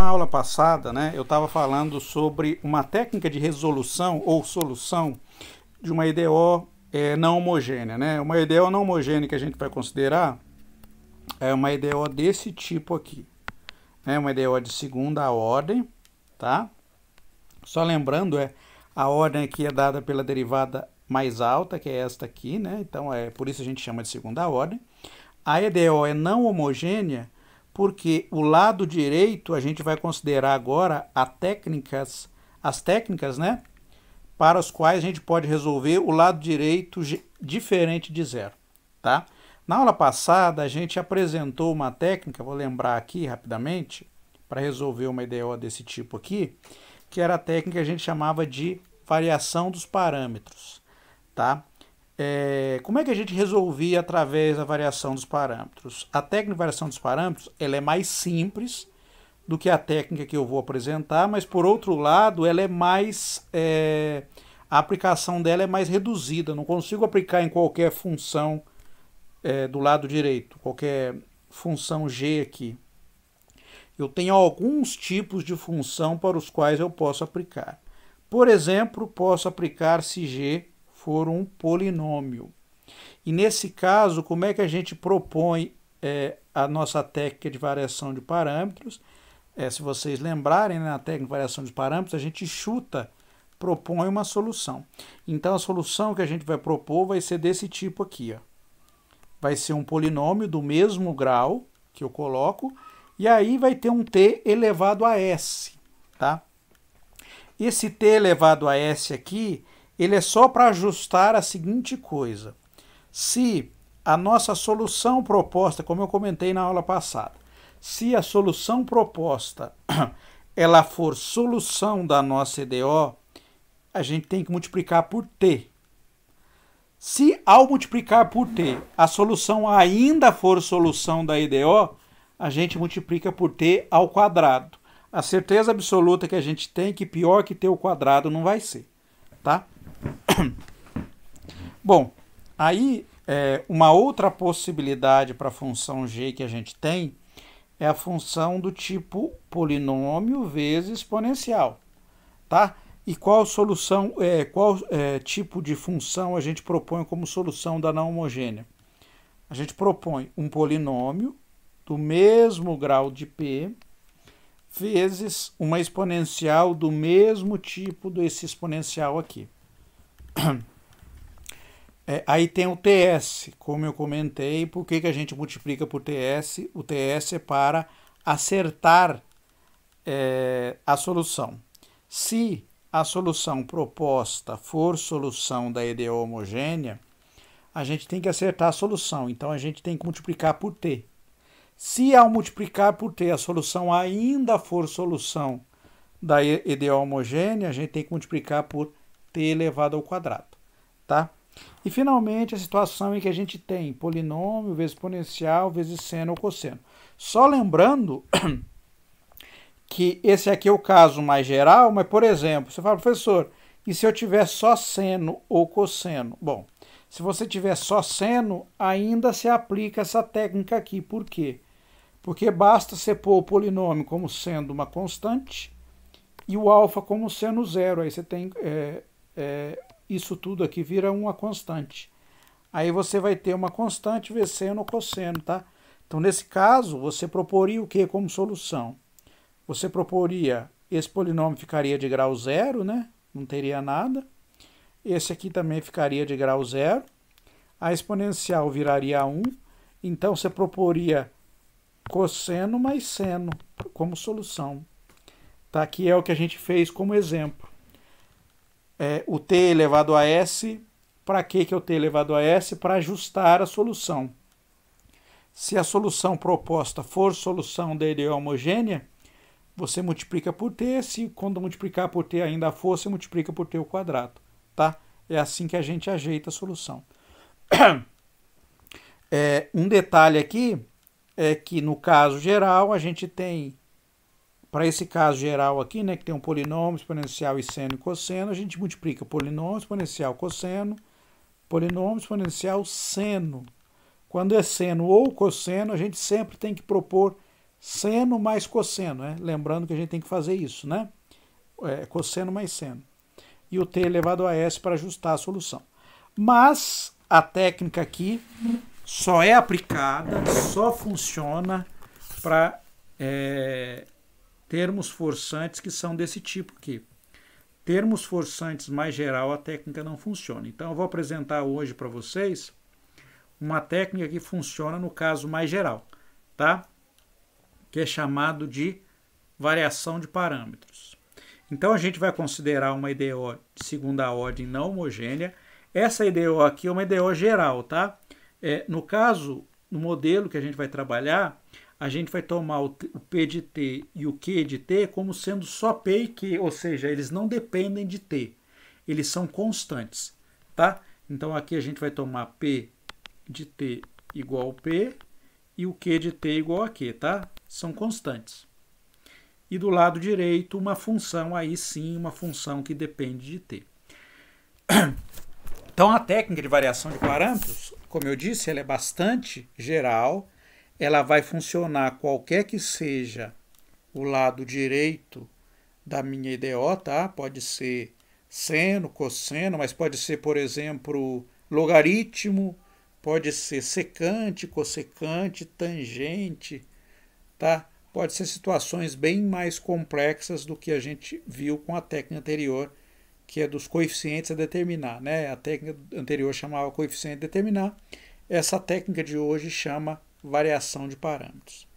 Na aula passada, né, eu estava falando sobre uma técnica de resolução ou solução de uma EDO não homogênea, né? Uma EDO não homogênea que a gente vai considerar é uma EDO desse tipo aqui, né? Uma EDO de segunda ordem, tá? Só lembrando, a ordem aqui é dada pela derivada mais alta, que é esta aqui, né? Então, por isso a gente chama de segunda ordem. A EDO é não homogênea porque o lado direito a gente vai considerar agora as técnicas, né, para as quais a gente pode resolver o lado direito diferente de zero, tá? Na aula passada a gente apresentou uma técnica, vou lembrar aqui rapidamente, para resolver uma EDO desse tipo aqui, que era a técnica que a gente chamava de variação dos parâmetros, tá? Como é que a gente resolvia através da variação dos parâmetros? A técnica de variação dos parâmetros ela é mais simples do que a técnica que eu vou apresentar, mas por outro lado ela é mais a aplicação dela é mais reduzida. Não consigo aplicar em qualquer função do lado direito, qualquer função g aqui. Eu tenho alguns tipos de função para os quais eu posso aplicar. Por exemplo, posso aplicar se g for um polinômio. E nesse caso, como é que a gente propõe a nossa técnica de variação de parâmetros? Se vocês lembrarem, né, na técnica de variação de parâmetros, a gente propõe uma solução. Então, a solução que a gente vai propor vai ser desse tipo aqui, ó. Vai ser um polinômio do mesmo grau que eu coloco, e aí vai ter um t elevado a s, tá? Esse t elevado a s aqui, ele é só para ajustar a seguinte coisa. Se a nossa solução proposta, como eu comentei na aula passada, se a solução proposta ela for solução da nossa EDO, a gente tem que multiplicar por t. Se ao multiplicar por t a solução ainda for solução da EDO, a gente multiplica por t ao quadrado. A certeza absoluta que a gente tem que pior que t ao quadrado não vai ser, tá? Bom, aí uma outra possibilidade para a função g que a gente tem é a função do tipo polinômio vezes exponencial, tá? E qual solução, qual tipo de função a gente propõe como solução da não homogênea? A gente propõe um polinômio do mesmo grau de p vezes uma exponencial do mesmo tipo desse exponencial aqui. Aí tem o TS, como eu comentei. Por que a gente multiplica por TS? O TS é para acertar a solução. Se a solução proposta for solução da EDO homogênea, a gente tem que acertar a solução. Então, a gente tem que multiplicar por T. Se ao multiplicar por T a solução ainda for solução da EDO homogênea, a gente tem que multiplicar por T elevado ao quadrado, tá? E, finalmente, a situação em que a gente tem polinômio vezes exponencial vezes seno ou cosseno. Só lembrando que esse aqui é o caso mais geral, mas, por exemplo, você fala, professor, e se eu tiver só seno ou cosseno? Bom, se você tiver só seno, ainda se aplica essa técnica aqui. Por quê? Porque basta você pôr o polinômio como sendo uma constante e o alfa como sendo zero. Aí você tem isso tudo aqui vira uma constante. Aí você vai ter uma constante vezes seno ou cosseno, tá? Então, nesse caso, você proporia o que como solução? Você proporia, esse polinômio ficaria de grau zero, né? Não teria nada. Esse aqui também ficaria de grau zero. A exponencial viraria 1. Então, você proporia cosseno mais seno como solução. Tá? Aqui é o que a gente fez como exemplo. O t elevado a s, para que é o t elevado a s? Para ajustar a solução. Se a solução proposta for solução da EDO homogênea, você multiplica por t, se quando multiplicar por t ainda for, você multiplica por t ao quadrado, tá? É assim que a gente ajeita a solução. Um detalhe aqui é que no caso geral a gente tem, para esse caso geral aqui, né, que tem um polinômio, exponencial e seno e cosseno, a gente multiplica polinômio, exponencial, cosseno, polinômio, exponencial, seno. Quando é seno ou cosseno, a gente sempre tem que propor seno mais cosseno, né? Lembrando que a gente tem que fazer isso, né? Cosseno mais seno. E o t elevado a s para ajustar a solução. Mas a técnica aqui só é aplicada, só funciona para termos forçantes que são desse tipo aqui. Termos forçantes mais geral, a técnica não funciona. Então eu vou apresentar hoje para vocês uma técnica que funciona no caso mais geral, tá? Que é chamado de variação de parâmetros. Então a gente vai considerar uma EDO de segunda ordem não homogênea. Essa EDO aqui é uma EDO geral, tá? No caso, no modelo que a gente vai trabalhar, a gente vai tomar o P de T e o Q de T como sendo só P e Q, ou seja, eles não dependem de T, eles são constantes, tá? Então aqui a gente vai tomar P de T igual a P e o Q de T igual a Q, tá? São constantes. E do lado direito, uma função, aí sim, uma função que depende de T. Então a técnica de variação de parâmetros, como eu disse, ela é bastante geral. Ela vai funcionar qualquer que seja o lado direito da minha EDO, tá? Pode ser seno, cosseno, mas pode ser, por exemplo, logaritmo, pode ser secante, cossecante, tangente, tá? Pode ser situações bem mais complexas do que a gente viu com a técnica anterior, que é dos coeficientes a determinar, né? A técnica anterior chamava coeficiente a determinar. Essa técnica de hoje chama variação de parâmetros.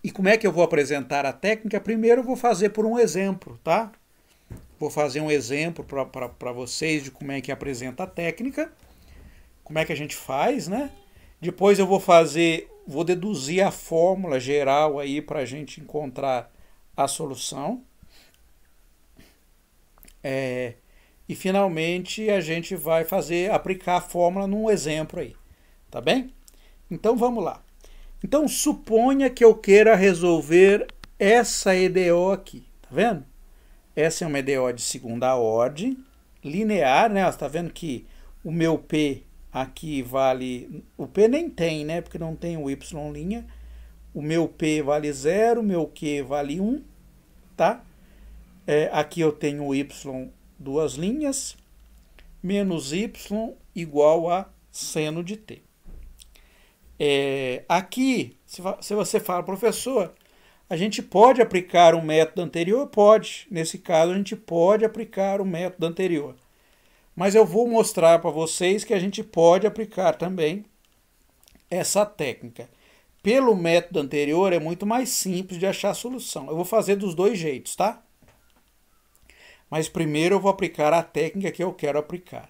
E como é que eu vou apresentar a técnica? Primeiro eu vou fazer por um exemplo, tá? Vou fazer um exemplo para vocês de como é que apresenta a técnica, como é que a gente faz, né? Depois eu vou deduzir a fórmula geral aí para a gente encontrar a solução. E finalmente a gente vai aplicar a fórmula num exemplo aí. Tá bem? Então vamos lá. Então suponha que eu queira resolver essa EDO aqui, tá vendo? Essa é uma EDO de segunda ordem, linear, né? Você tá vendo que o meu P aqui vale... O P nem tem, né? Porque não tem o Y'. O meu P vale 0, o meu Q vale 1, tá? Aqui eu tenho o Y duas linhas, menos Y igual a seno de T. Aqui, se você fala, professor, a gente pode aplicar um método anterior? Pode. Nesse caso, a gente pode aplicar o método anterior. Mas eu vou mostrar para vocês que a gente pode aplicar também essa técnica. Pelo método anterior, é muito mais simples de achar a solução. Eu vou fazer dos dois jeitos, tá? Mas primeiro eu vou aplicar a técnica que eu quero aplicar.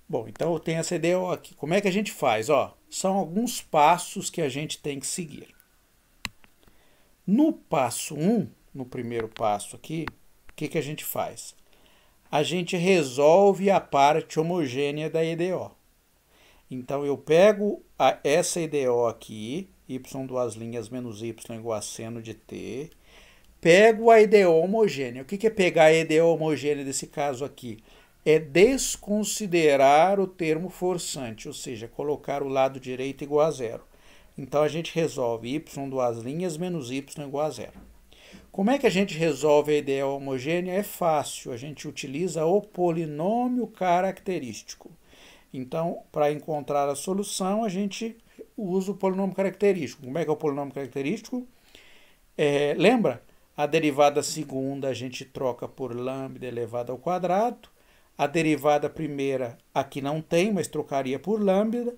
Bom, então eu tenho essa EDO aqui. Como é que a gente faz? Ó, são alguns passos que a gente tem que seguir. No passo 1, no primeiro passo aqui, o que a gente faz? A gente resolve a parte homogênea da EDO. Então eu pego essa EDO aqui, y duas linhas menos y igual a seno de t, pego a EDO homogênea. O que é pegar a EDO homogênea desse caso aqui? É desconsiderar o termo forçante, ou seja, colocar o lado direito igual a zero. Então a gente resolve y duas linhas menos y igual a zero. Como é que a gente resolve a EDO homogênea? É fácil, a gente utiliza o polinômio característico. Então, para encontrar a solução, a gente usa o polinômio característico. Como é que é o polinômio característico? Lembra? A derivada segunda a gente troca por lambda elevado ao quadrado. A derivada primeira aqui não tem, mas trocaria por lambda.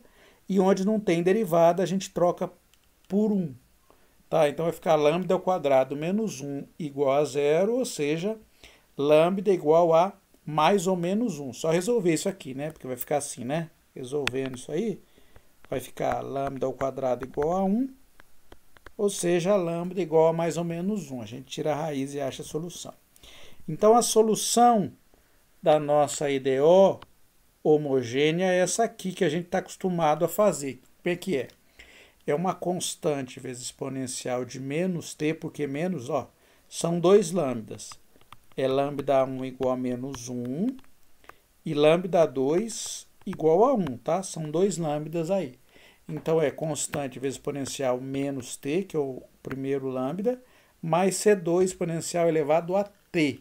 E onde não tem derivada, a gente troca por 1. Tá? Então vai ficar lambda ao quadrado menos 1 igual a zero, ou seja, lambda igual a mais ou menos 1. Só resolver isso aqui, né? Porque vai ficar assim, né? Resolvendo isso aí, vai ficar lambda ao quadrado igual a 1, ou seja, lambda igual a mais ou menos 1. A gente tira a raiz e acha a solução. Então, a solução da nossa EDO homogênea é essa aqui que a gente está acostumado a fazer. Como é que é? É uma constante vezes exponencial de menos t, porque menos, ó, são 2 lambdas. É lambda 1 igual a menos 1 e lambda 2 igual a 1, tá? São 2 lambdas aí. Então é constante vezes exponencial menos t, que é o primeiro lambda, mais C2 exponencial elevado a t,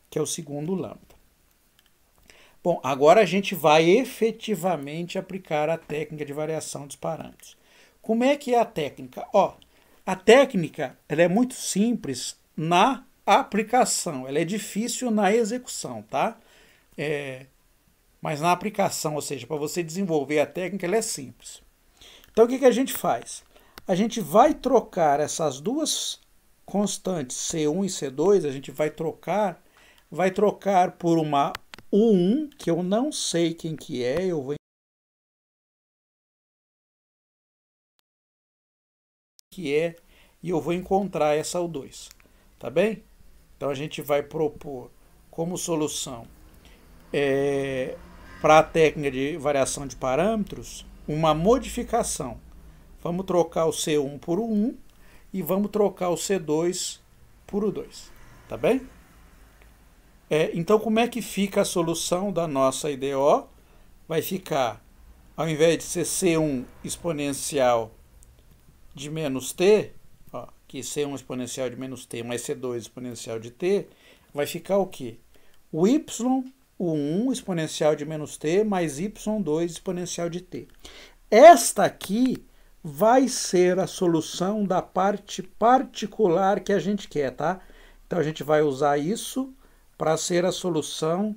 que é o segundo lambda. Bom, agora a gente vai efetivamente aplicar a técnica de variação dos parâmetros. Como é que é a técnica? A técnica ela é muito simples na aplicação, ela é difícil na execução, tá? Mas na aplicação, ou seja, para você desenvolver a técnica, ela é simples. Então o que a gente faz? A gente vai trocar essas duas constantes C1 e C2, a gente vai trocar por uma U1, que eu não sei quem que é, eu vou encontrar essa U2, tá bem? Então a gente vai propor como solução para a técnica de variação de parâmetros uma modificação. Vamos trocar o C1 por U1 e vamos trocar o C2 por U2, tá bem? Então como é que fica a solução da nossa IDO? Vai ficar, ao invés de ser C1 exponencial de menos t, que C1 exponencial de menos t mais C2 exponencial de t, vai ficar o quê? O y, o 1 exponencial de menos t mais y2 exponencial de t. Esta aqui vai ser a solução da parte particular que a gente quer, tá? Então a gente vai usar isso para ser a solução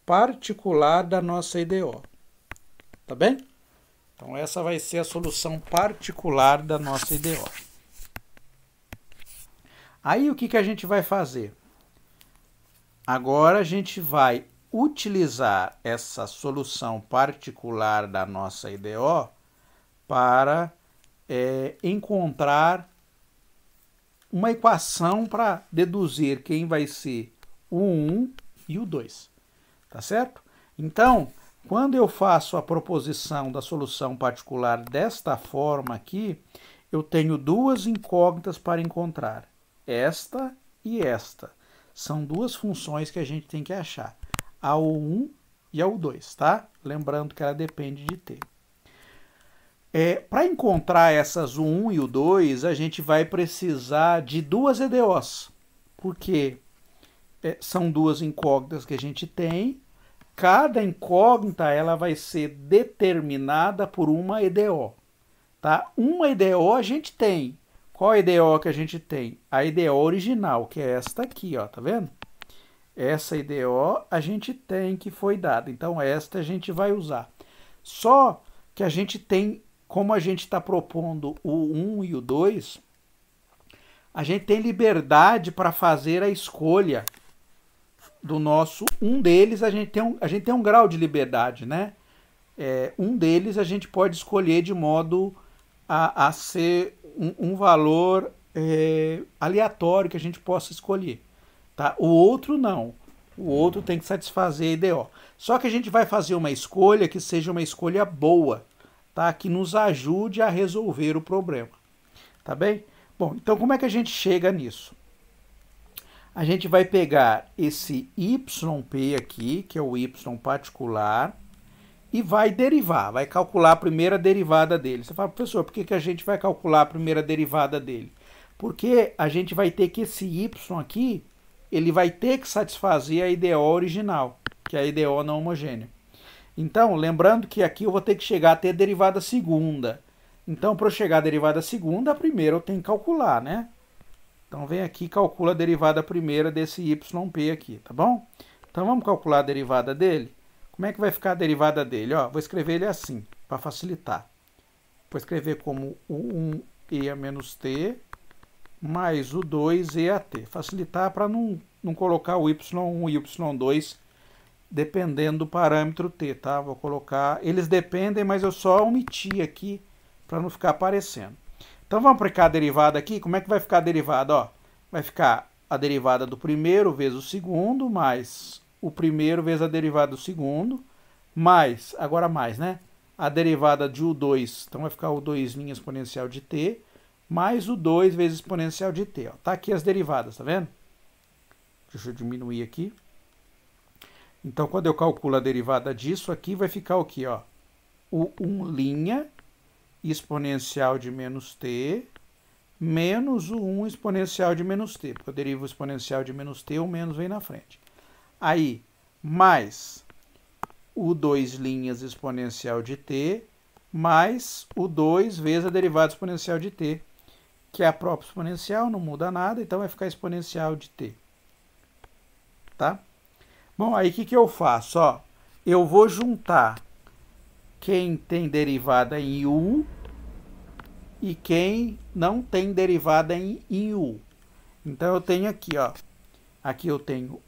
particular da nossa IDO. Tá bem? Então essa vai ser a solução particular da nossa IDO. Aí o que a gente vai fazer? Agora a gente vai utilizar essa solução particular da nossa IDO para encontrar uma equação para deduzir quem vai ser o 1 e o 2. Tá certo? Então, quando eu faço a proposição da solução particular desta forma aqui, eu tenho duas incógnitas para encontrar. Esta e esta. São duas funções que a gente tem que achar. A U1 e a U2, tá? Lembrando que ela depende de t. Para encontrar essas U1 e U2, a gente vai precisar de duas EDOs, porque são duas incógnitas que a gente tem. Cada incógnita ela vai ser determinada por uma EDO. Tá? Uma EDO a gente tem. Qual a EDO que a gente tem? A EDO original, que é esta aqui, ó, tá vendo? Essa EDO a gente tem que foi dada. Então esta a gente vai usar. Só que a gente tem, como a gente está propondo o 1 e o 2, a gente tem liberdade para fazer a escolha do nosso. Um deles a gente tem um grau de liberdade, né? Um deles a gente pode escolher de modo a ser um valor aleatório que a gente possa escolher. Tá? O outro não. O outro tem que satisfazer a IDO. Só que a gente vai fazer uma escolha que seja uma escolha boa, tá? Que nos ajude a resolver o problema. Tá bem? Bom, então como é que a gente chega nisso? A gente vai pegar esse YP aqui, que é o Y particular, e vai derivar, vai calcular a primeira derivada dele. Você fala, professor, por que a gente vai calcular a primeira derivada dele? Porque a gente vai ter que esse Y aqui, ele vai ter que satisfazer a IDO original, que é a IDO não homogênea. Então, lembrando que aqui eu vou ter que chegar até a derivada segunda. Então, para eu chegar à derivada segunda, a primeira eu tenho que calcular, né? Então, vem aqui e calcula a derivada primeira desse YP aqui, tá bom? Então, vamos calcular a derivada dele? Como é que vai ficar a derivada dele? Ó, vou escrever ele assim, para facilitar. Vou escrever como o 1e a menos t mais o 2e a t. Facilitar para não colocar o y1 e o y2 dependendo do parâmetro t, tá? Vou colocar... Eles dependem, mas eu só omiti aqui para não ficar aparecendo. Então vamos aplicar a derivada aqui. Como é que vai ficar a derivada? Ó, vai ficar a derivada do primeiro vezes o segundo, mais o primeiro vezes a derivada do segundo, mais, agora mais, né? A derivada de U2, então vai ficar o 2' exponencial de t, mais o 2 vezes exponencial de t. Ó. Tá aqui as derivadas, tá vendo? Deixa eu diminuir aqui. Então, quando eu calculo a derivada disso aqui, vai ficar o quê? Ó? O 1' exponencial de menos t menos o 1 exponencial de menos t, porque eu derivo o exponencial de menos t, o menos vem na frente. Aí, mais o 2' exponencial de t, mais o 2 vezes a derivada exponencial de t, que é a própria exponencial, não muda nada, então vai ficar exponencial de t. Tá? Bom, aí o que eu faço? Ó, eu vou juntar quem tem derivada em u e quem não tem derivada em u. Então eu tenho aqui, ó, aqui eu tenho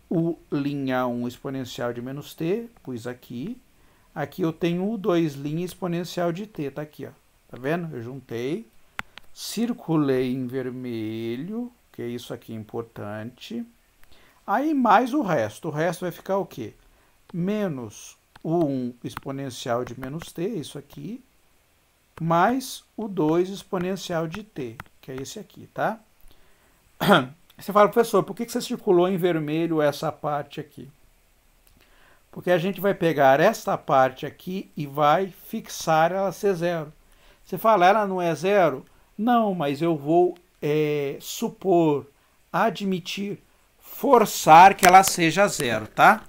u'1 exponencial de menos t, pus aqui. Aqui eu tenho u2' exponencial de t, tá aqui, ó. Tá vendo? Eu juntei, circulei em vermelho, que é isso aqui importante. Aí mais o resto vai ficar o quê? Menos o 1 exponencial de menos t, isso aqui, mais o 2 exponencial de t, que é esse aqui, tá? Você fala, professor, por que você circulou em vermelho essa parte aqui? Porque a gente vai pegar esta parte aqui e vai fixar ela ser zero. Você fala, ela não é zero? Não, mas eu vou supor, admitir, forçar que ela seja zero, tá?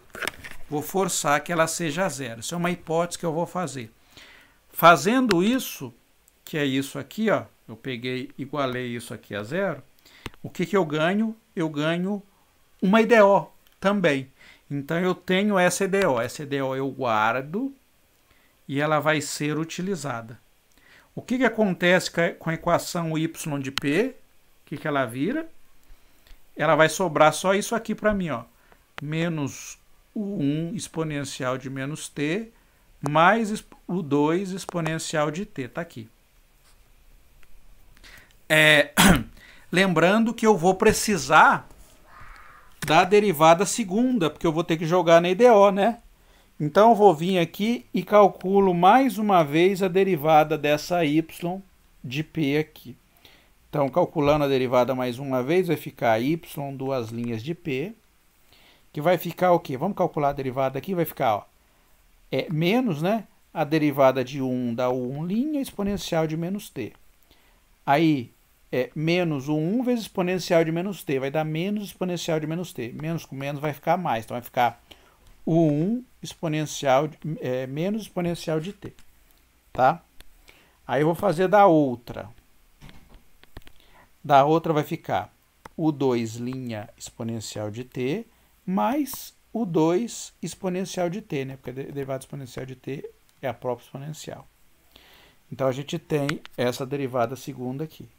Vou forçar que ela seja zero. Isso é uma hipótese que eu vou fazer. Fazendo isso, que é isso aqui, ó, eu peguei, igualei isso aqui a zero, o que eu ganho? Eu ganho uma EDO também. Então eu tenho essa EDO. Essa EDO eu guardo e ela vai ser utilizada. O que acontece com a equação y de p? O que ela vira? Ela vai sobrar só isso aqui para mim, ó. Menos o 1 exponencial de menos t mais o 2 exponencial de t. Tá aqui. Lembrando que eu vou precisar da derivada segunda, porque eu vou ter que jogar na EDO, né? Então eu vou vir aqui e calculo mais uma vez a derivada dessa y de p aqui. Então, calculando a derivada mais uma vez, vai ficar y, duas linhas de p, que vai ficar o quê? Vamos calcular a derivada aqui, vai ficar, ó, menos, né? A derivada de 1 dá o 1' exponencial de menos t. Aí, menos o 1 vezes exponencial de menos t, vai dar menos exponencial de menos t. Menos com menos vai ficar mais, então vai ficar o 1 exponencial, menos exponencial de t, tá? Aí eu vou fazer da outra. Da outra vai ficar o 2' exponencial de t mais o 2 exponencial de t, né? Porque a derivada exponencial de t é a própria exponencial. Então a gente tem essa derivada segunda aqui.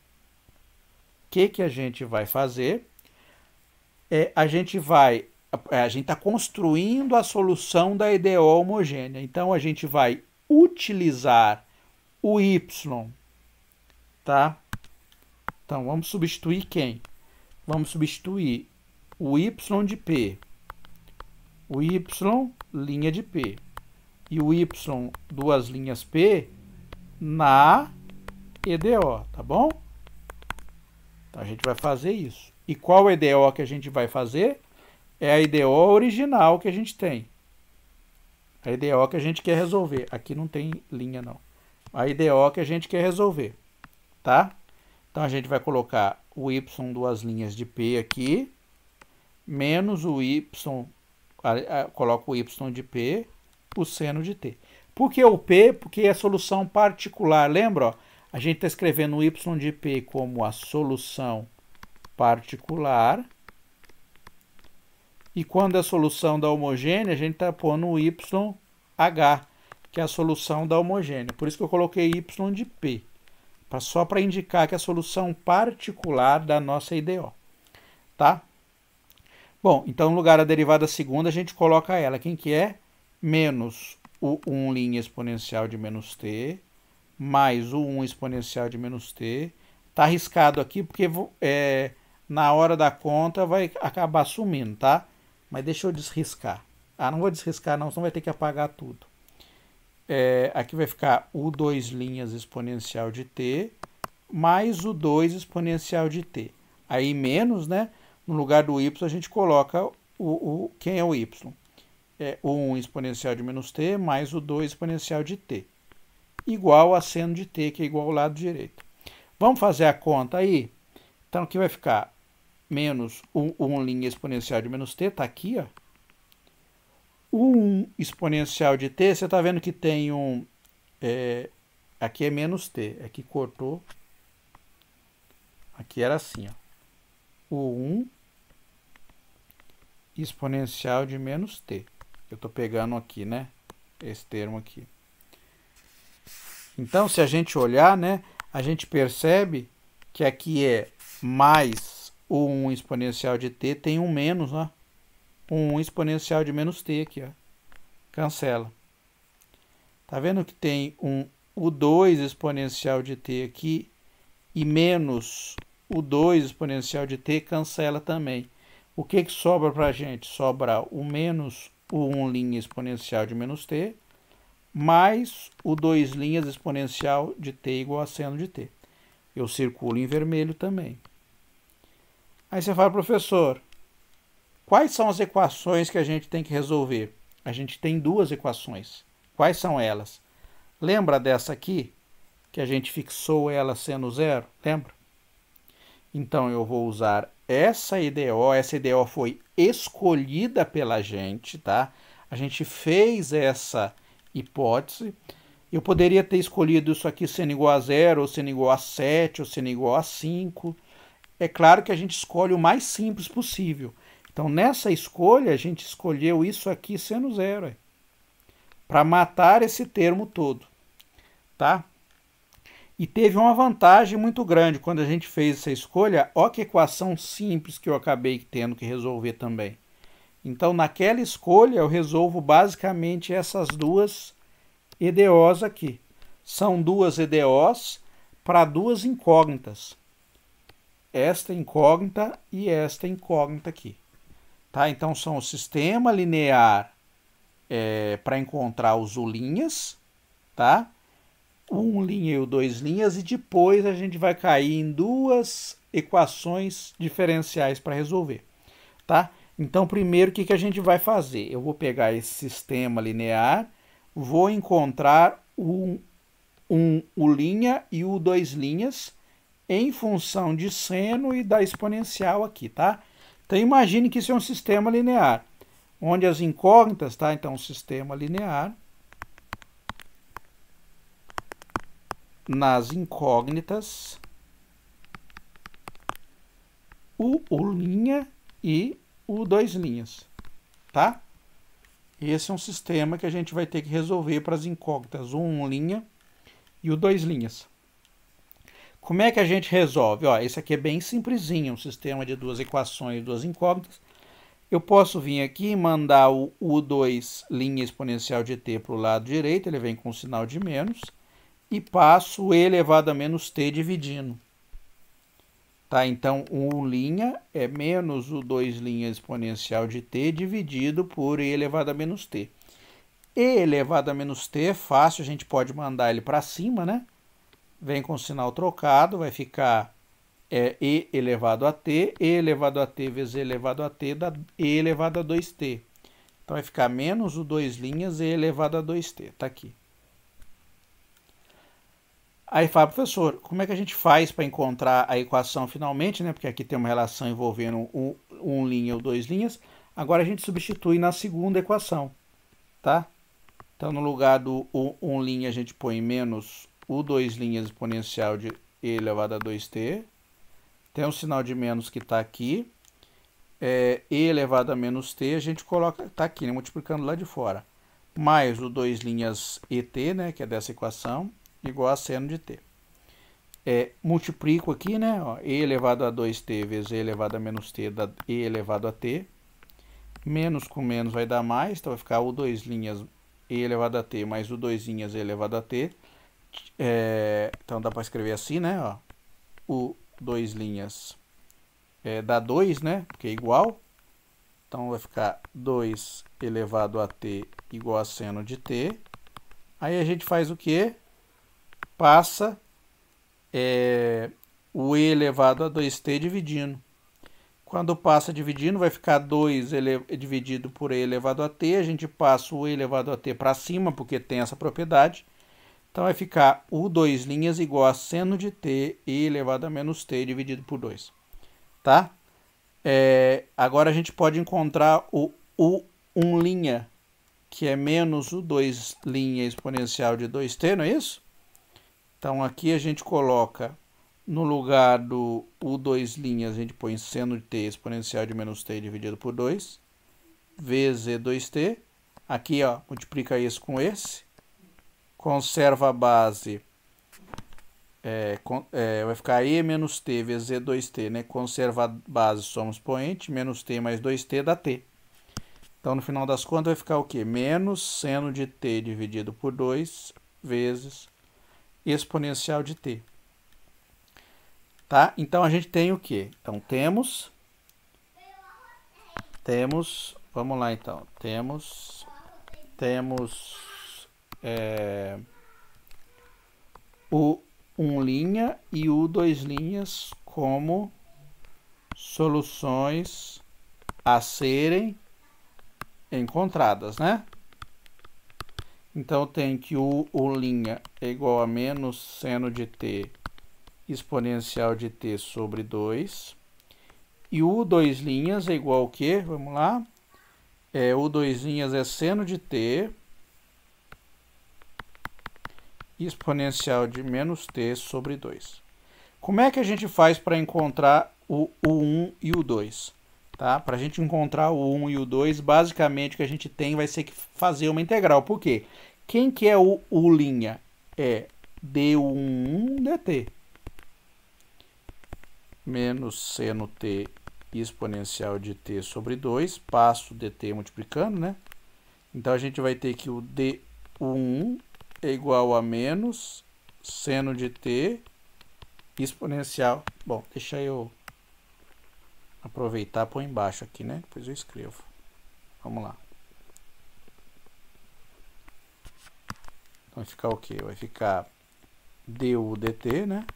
O que a gente vai fazer? A gente está construindo a solução da EDO homogênea. Então a gente vai utilizar o y, tá? Então vamos substituir quem? Vamos substituir o y de p, o y linha de p e o y duas linhas p na EDO, tá bom? Então a gente vai fazer isso. E qual EDO que a gente vai fazer? É a EDO original que a gente tem. A EDO que a gente quer resolver. Aqui não tem linha, não. A EDO que a gente quer resolver, tá? Então a gente vai colocar o y duas linhas de p aqui, menos o y, coloco o y de p, o seno de t. Por que o p? Porque é solução particular. Lembra? Ó? A gente está escrevendo o y de p como a solução particular. E quando é a solução da homogênea, a gente está pondo o YH, que é a solução da homogênea. Por isso que eu coloquei y de p, só para indicar que é a solução particular da nossa IDO. Tá? Bom, então no lugar da derivada segunda, a gente coloca ela. Quem que é? Menos o 1' exponencial de menos t, mais o 1 exponencial de menos t. Está arriscado aqui porque na hora da conta vai acabar sumindo, tá? Mas deixa eu desriscar. Ah, não vou desriscar não, senão vai ter que apagar tudo. Aqui vai ficar o 2' exponencial de t, mais o 2 exponencial de t. Aí menos, né? No lugar do y a gente coloca quem é o y? O 1 exponencial de menos t, mais o 2 exponencial de t. igual a seno de t, que é igual ao lado direito. Vamos fazer a conta aí? Então, aqui vai ficar menos 1' exponencial de menos t, está aqui, ó. 1 exponencial de t, você está vendo que tem aqui é menos t, aqui cortou, aqui era assim, ó. O 1 exponencial de menos t. Eu estou pegando aqui, né, esse termo aqui. Então, se a gente olhar, né, a gente percebe que aqui é mais o 1 exponencial de t, tem um menos, ó. 1 exponencial de menos t aqui, ó. Cancela. Tá vendo que tem o 2 exponencial de t aqui e menos o 2 exponencial de t, cancela também. O que sobra pra gente? Sobra o menos o 1' exponencial de menos t mais o 2' exponencial de t igual a seno de t. Eu circulo em vermelho também. Aí você fala, professor, quais são as equações que a gente tem que resolver? A gente tem duas equações. Quais são elas? Lembra dessa aqui? Que a gente fixou ela sendo zero? Lembra? Então, eu vou usar essa IDO. Essa IDO foi escolhida pela gente, tá? A gente fez essa hipótese. Eu poderia ter escolhido isso aqui sendo igual a 0, ou sendo igual a 7, ou sendo igual a 5. É claro que a gente escolhe o mais simples possível. Então, nessa escolha, a gente escolheu isso aqui sendo 0, para matar esse termo todo, tá? E teve uma vantagem muito grande quando a gente fez essa escolha. Olha que equação simples que eu acabei tendo que resolver também. Então, naquela escolha, eu resolvo basicamente essas duas EDOs aqui. São duas EDOs para duas incógnitas. Esta incógnita e esta incógnita aqui. Tá? Então, são o sistema linear para encontrar os U', tá? O 1' e o 2', e depois a gente vai cair em duas equações diferenciais para resolver, tá? Então, primeiro, o que a gente vai fazer? Eu vou pegar esse sistema linear, vou encontrar o 1' e o 2' em função de seno e da exponencial aqui, tá? Então, imagine que isso é um sistema linear, onde as incógnitas, tá? Então, um sistema linear. Nas incógnitas, o 1' e o 2', tá? Esse é um sistema que a gente vai ter que resolver para as incógnitas, o 1' e o 2'. Como é que a gente resolve? Ó, esse aqui é bem simplesinho, um sistema de duas equações, duas incógnitas. Eu posso vir aqui e mandar o 2' exponencial de t para o lado direito, ele vem com sinal de menos, e passo o e elevado a menos t dividindo. Tá? Então, o 1' é menos o 2' exponencial de t dividido por e elevado a menos t. E elevado a menos t é fácil, a gente pode mandar ele para cima, né? Vem com o sinal trocado, vai ficar e elevado a t vezes e elevado a t dá e elevado a 2t. Então, vai ficar menos o 2' e elevado a 2t. Tá aqui. Aí fala, professor, como é que a gente faz para encontrar a equação finalmente, né? Porque aqui tem uma relação envolvendo o 1' e o 2'. Agora a gente substitui na segunda equação, tá? Então, no lugar do 1' a gente põe menos o 2' exponencial de e elevado a 2t. Tem um sinal de menos que está aqui. E elevado a menos t, a gente coloca, está aqui, né? Multiplicando lá de fora. Mais o 2' et, né? Que é dessa equação, igual a seno de t. Multiplico aqui, né? Ó, e elevado a 2t vezes e elevado a menos t dá e elevado a t. Menos com menos vai dar mais, então vai ficar o 2' e elevado a t mais o 2' e elevado a t. Então dá para escrever assim, né? Ó, o 2' dá 2, né? Porque é igual. Então vai ficar 2 elevado a t igual a seno de t. Aí a gente faz o quê? Passa o e elevado a 2t dividindo. Quando passa dividindo, vai ficar 2 dividido por e elevado a t. A gente passa o e elevado a t para cima, porque tem essa propriedade. Então vai ficar U2' igual a seno de t e elevado a menos t dividido por 2. Tá? Agora a gente pode encontrar o U1', que é menos U2' exponencial de 2t, não é isso? Então aqui a gente coloca, no lugar do U2', a gente põe seno de t exponencial de menos t dividido por 2, vezes E2t. Aqui, ó, multiplica isso com esse. Conserva a base, vai ficar E menos t vezes E2t, né? Conserva a base, soma expoente, menos t mais 2t dá t. Então, no final das contas, vai ficar o quê? Menos seno de t dividido por 2 vezes exponencial de t. Tá? Então, a gente tem o quê? Então, temos, vamos lá então, temos o U1' e U2' como soluções a serem encontradas, né? Então tem que o U' é igual a menos seno de t exponencial de t sobre 2. E o U2' é igual ao quê? Vamos lá. U2' é seno de t exponencial de menos t sobre 2. Como é que a gente faz para encontrar o U1 e o 2? Tá? Para a gente encontrar o 1 e o 2, basicamente o que a gente tem vai ser que fazer uma integral. Por quê? Quem que é o U'? É du1 dt. Menos seno t exponencial de t sobre 2. Passo dt multiplicando, né? Então a gente vai ter que o du1 é igual a menos seno de t exponencial. Bom, deixa eu aproveitar e pôr embaixo aqui, né? Depois eu escrevo. Vamos lá. Então vai ficar o quê? Vai ficar du dt, né?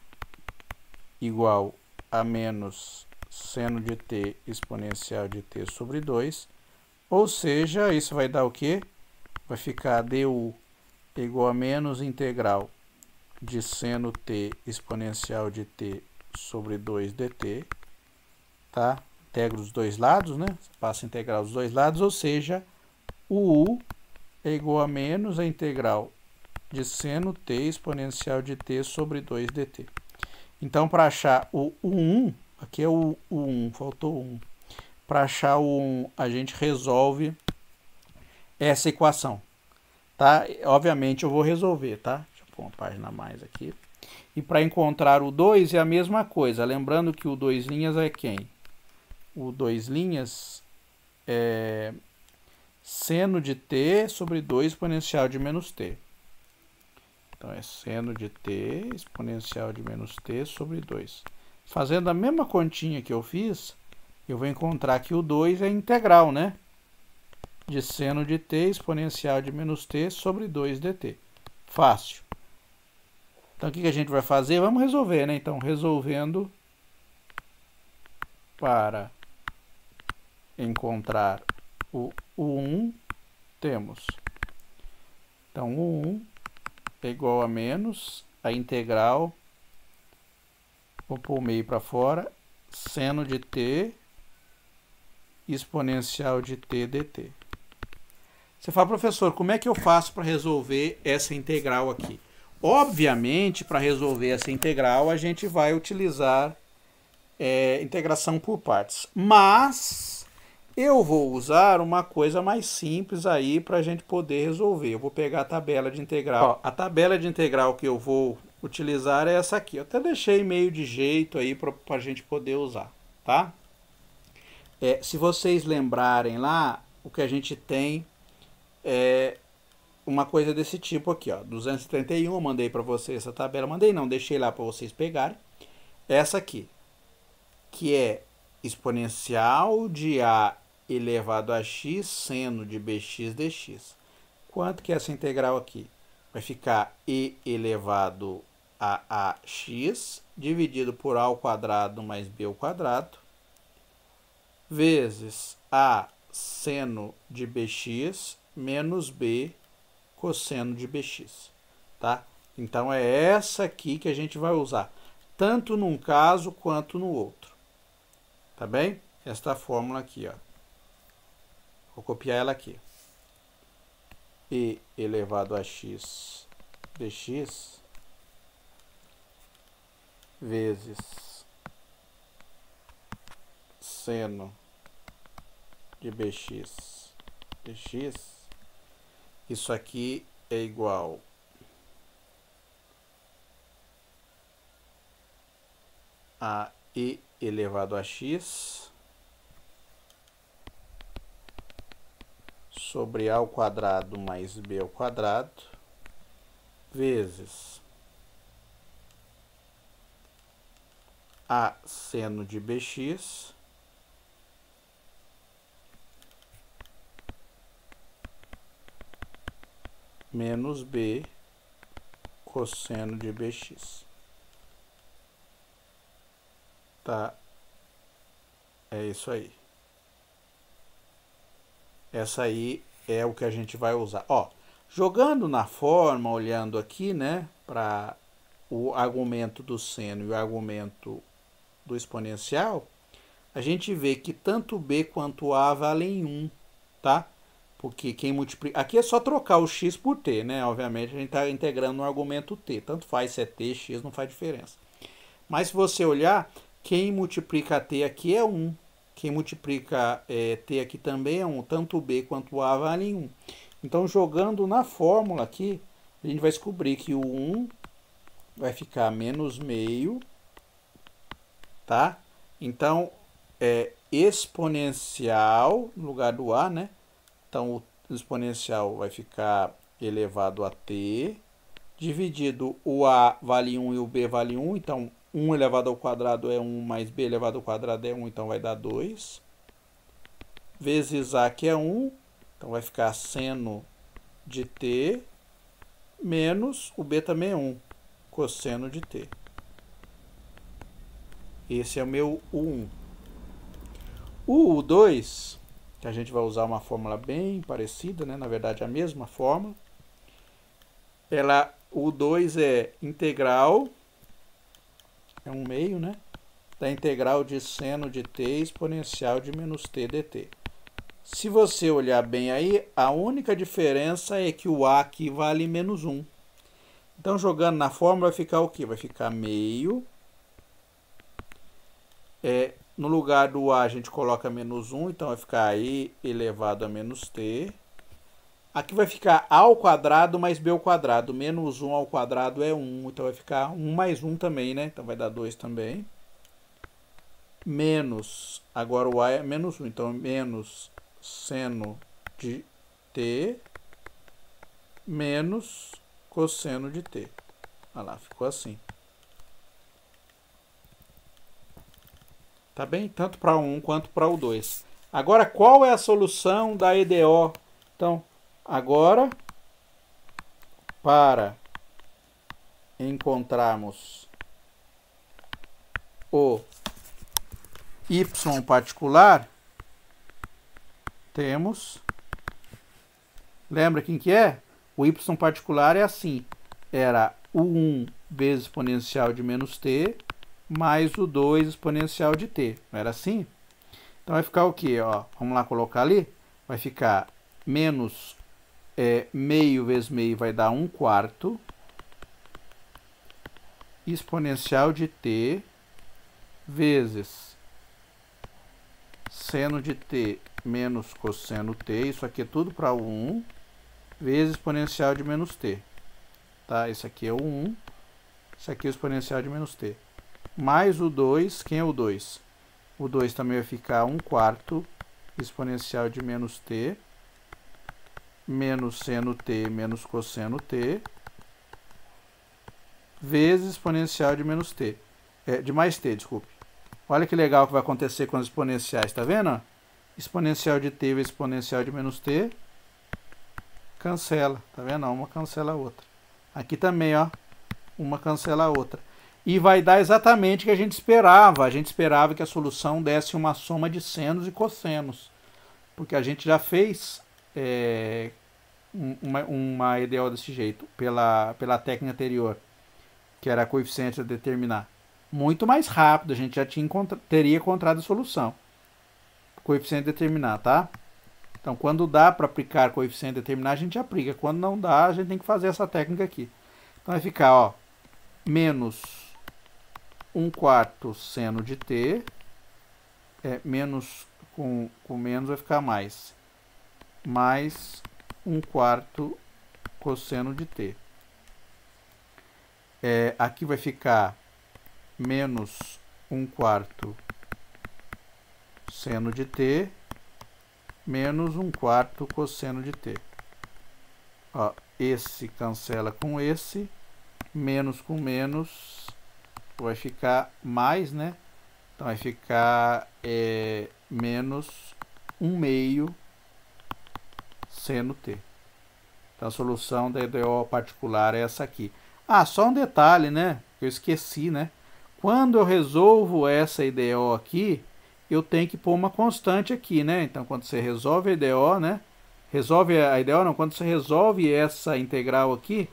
Igual a menos seno de t exponencial de t sobre 2. Ou seja, isso vai dar o quê? Vai ficar du igual a menos integral de seno t exponencial de t sobre 2 dt, tá? Integra os dois lados, né? Passa a integrar os dois lados, ou seja, o u é igual a menos a integral de seno t exponencial de t sobre 2 dt. Então, para achar o U1, aqui é o U1, faltou 1. Para achar o 1, a gente resolve essa equação. Tá? Obviamente eu vou resolver, tá? Deixa eu pôr uma página a mais aqui. E para encontrar o 2 é a mesma coisa. Lembrando que o 2' é quem? O 2' é seno de t sobre 2 exponencial de menos t. Então é seno de t exponencial de menos t sobre 2. Fazendo a mesma continha que eu fiz, eu vou encontrar que o 2 é integral, né? De seno de t exponencial de menos t sobre 2 dt. Fácil. Então, o que a gente vai fazer? Vamos resolver, né? Então, resolvendo para encontrar o U1, temos. Então, o U1 é igual a menos a integral, vou pôr o meio para fora, seno de t exponencial de t dt. Você fala, professor, como é que eu faço para resolver essa integral aqui? Obviamente, para resolver essa integral, a gente vai utilizar integração por partes. Mas eu vou usar uma coisa mais simples aí para a gente poder resolver. Eu vou pegar a tabela de integral. Ó, a tabela de integral que eu vou utilizar é essa aqui. Eu até deixei meio de jeito aí para a gente poder usar, tá? Se vocês lembrarem lá, o que a gente tem é uma coisa desse tipo aqui, ó, 231, eu mandei para vocês essa tabela, mandei não, deixei lá para vocês pegarem, essa aqui, que é exponencial de a elevado a x seno de bx dx. Quanto que é essa integral aqui? Vai ficar e elevado a x dividido por a ao quadrado mais b ao quadrado, vezes a seno de bx menos b cosseno de bx, tá? Então é essa aqui que a gente vai usar, tanto num caso quanto no outro. Tá bem? Esta fórmula aqui, ó. Vou copiar ela aqui. E elevado a x dx vezes seno de bx dx. Isso aqui é igual a e elevado a x sobre a ao quadrado mais b ao quadrado vezes a seno de bx menos b cosseno de bx. Tá? É isso aí. Essa aí é o que a gente vai usar. Ó, jogando na forma, olhando aqui, né, para o argumento do seno e o argumento do exponencial, a gente vê que tanto b quanto a valem 1, tá? Porque quem multiplica... Aqui é só trocar o x por t, né? Obviamente a gente está integrando no argumento t. Tanto faz se é t, x, não faz diferença. Mas se você olhar, quem multiplica t aqui é 1. Quem multiplica t aqui também é 1. Tanto b quanto a valem 1. Então, jogando na fórmula aqui, a gente vai descobrir que o 1 vai ficar menos meio, tá? Então, é exponencial no lugar do a, né? Então, o exponencial vai ficar elevado a t, dividido o a vale 1 e o b vale 1, então 1 elevado ao quadrado é 1, mais b elevado ao quadrado é 1, então vai dar 2. Vezes a, que é 1, então vai ficar seno de t, menos o b também é 1, cosseno de t. Esse é o meu U1. O U2, que a gente vai usar uma fórmula bem parecida, né? Na verdade, a mesma fórmula. O U2 é integral, é 1 meio, né? Da integral de seno de t exponencial de menos t dt. Se você olhar bem aí, a única diferença é que o a aqui vale menos 1. Então, jogando na fórmula, vai ficar o quê? Vai ficar meio. No lugar do a, a gente coloca menos 1, então vai ficar aí elevado a menos t. Aqui vai ficar a ao quadrado mais b ao quadrado. Menos 1 ao quadrado é 1, então vai ficar 1 mais 1 também, né? Então vai dar 2 também. Menos, agora o a é menos 1, então menos seno de t menos cosseno de t. Olha lá, ficou assim. Tá bem? Tanto para o 1 quanto para o 2. Agora, qual é a solução da EDO? Então, agora, para encontrarmos o y particular, temos... Lembra quem que é? O y particular é assim. Era o 1 vezes exponencial de menos t mais o 2 exponencial de t. Não era assim? Então vai ficar o quê? Ó, vamos lá colocar ali. Vai ficar menos meio vezes meio vai dar 1/4 exponencial de t vezes seno de t menos cosseno t. Isso aqui é tudo para o 1 vezes exponencial de menos t. Tá? Esse aqui é o 1. Esse aqui é o exponencial de menos t. Mais o 2, quem é o 2? O 2 também vai ficar 1/4 exponencial de menos t, menos seno t menos cosseno t, vezes exponencial de menos t. De mais t, desculpe. Olha que legal que vai acontecer com as exponenciais, tá vendo? Exponencial de t vezes exponencial de menos t, cancela, tá vendo? Uma cancela a outra. Aqui também, ó, uma cancela a outra. E vai dar exatamente o que a gente esperava. A gente esperava que a solução desse uma soma de senos e cossenos. Porque a gente já fez uma EDO desse jeito, pela técnica anterior, que era coeficiente a determinar. Muito mais rápido, a gente já teria encontrado a solução. Coeficiente a determinar, tá? Então, quando dá para aplicar coeficiente a determinar, a gente aplica. Quando não dá, a gente tem que fazer essa técnica aqui. Então, vai ficar, ó, menos 1/4 seno de t, menos com menos vai ficar mais 1/4 cosseno de t. Aqui vai ficar menos 1/4 seno de t, menos 1/4 cosseno de t. Ó, esse cancela com esse, menos com menos, vai ficar mais, né? Então vai ficar menos 1/2 seno t. Então a solução da EDO particular é essa aqui. Ah, só um detalhe, né? Eu esqueci, né? Quando eu resolvo essa EDO aqui, eu tenho que pôr uma constante aqui, né? Então quando você resolve a EDO, né? Resolve a EDO, não, quando você resolve essa integral aqui,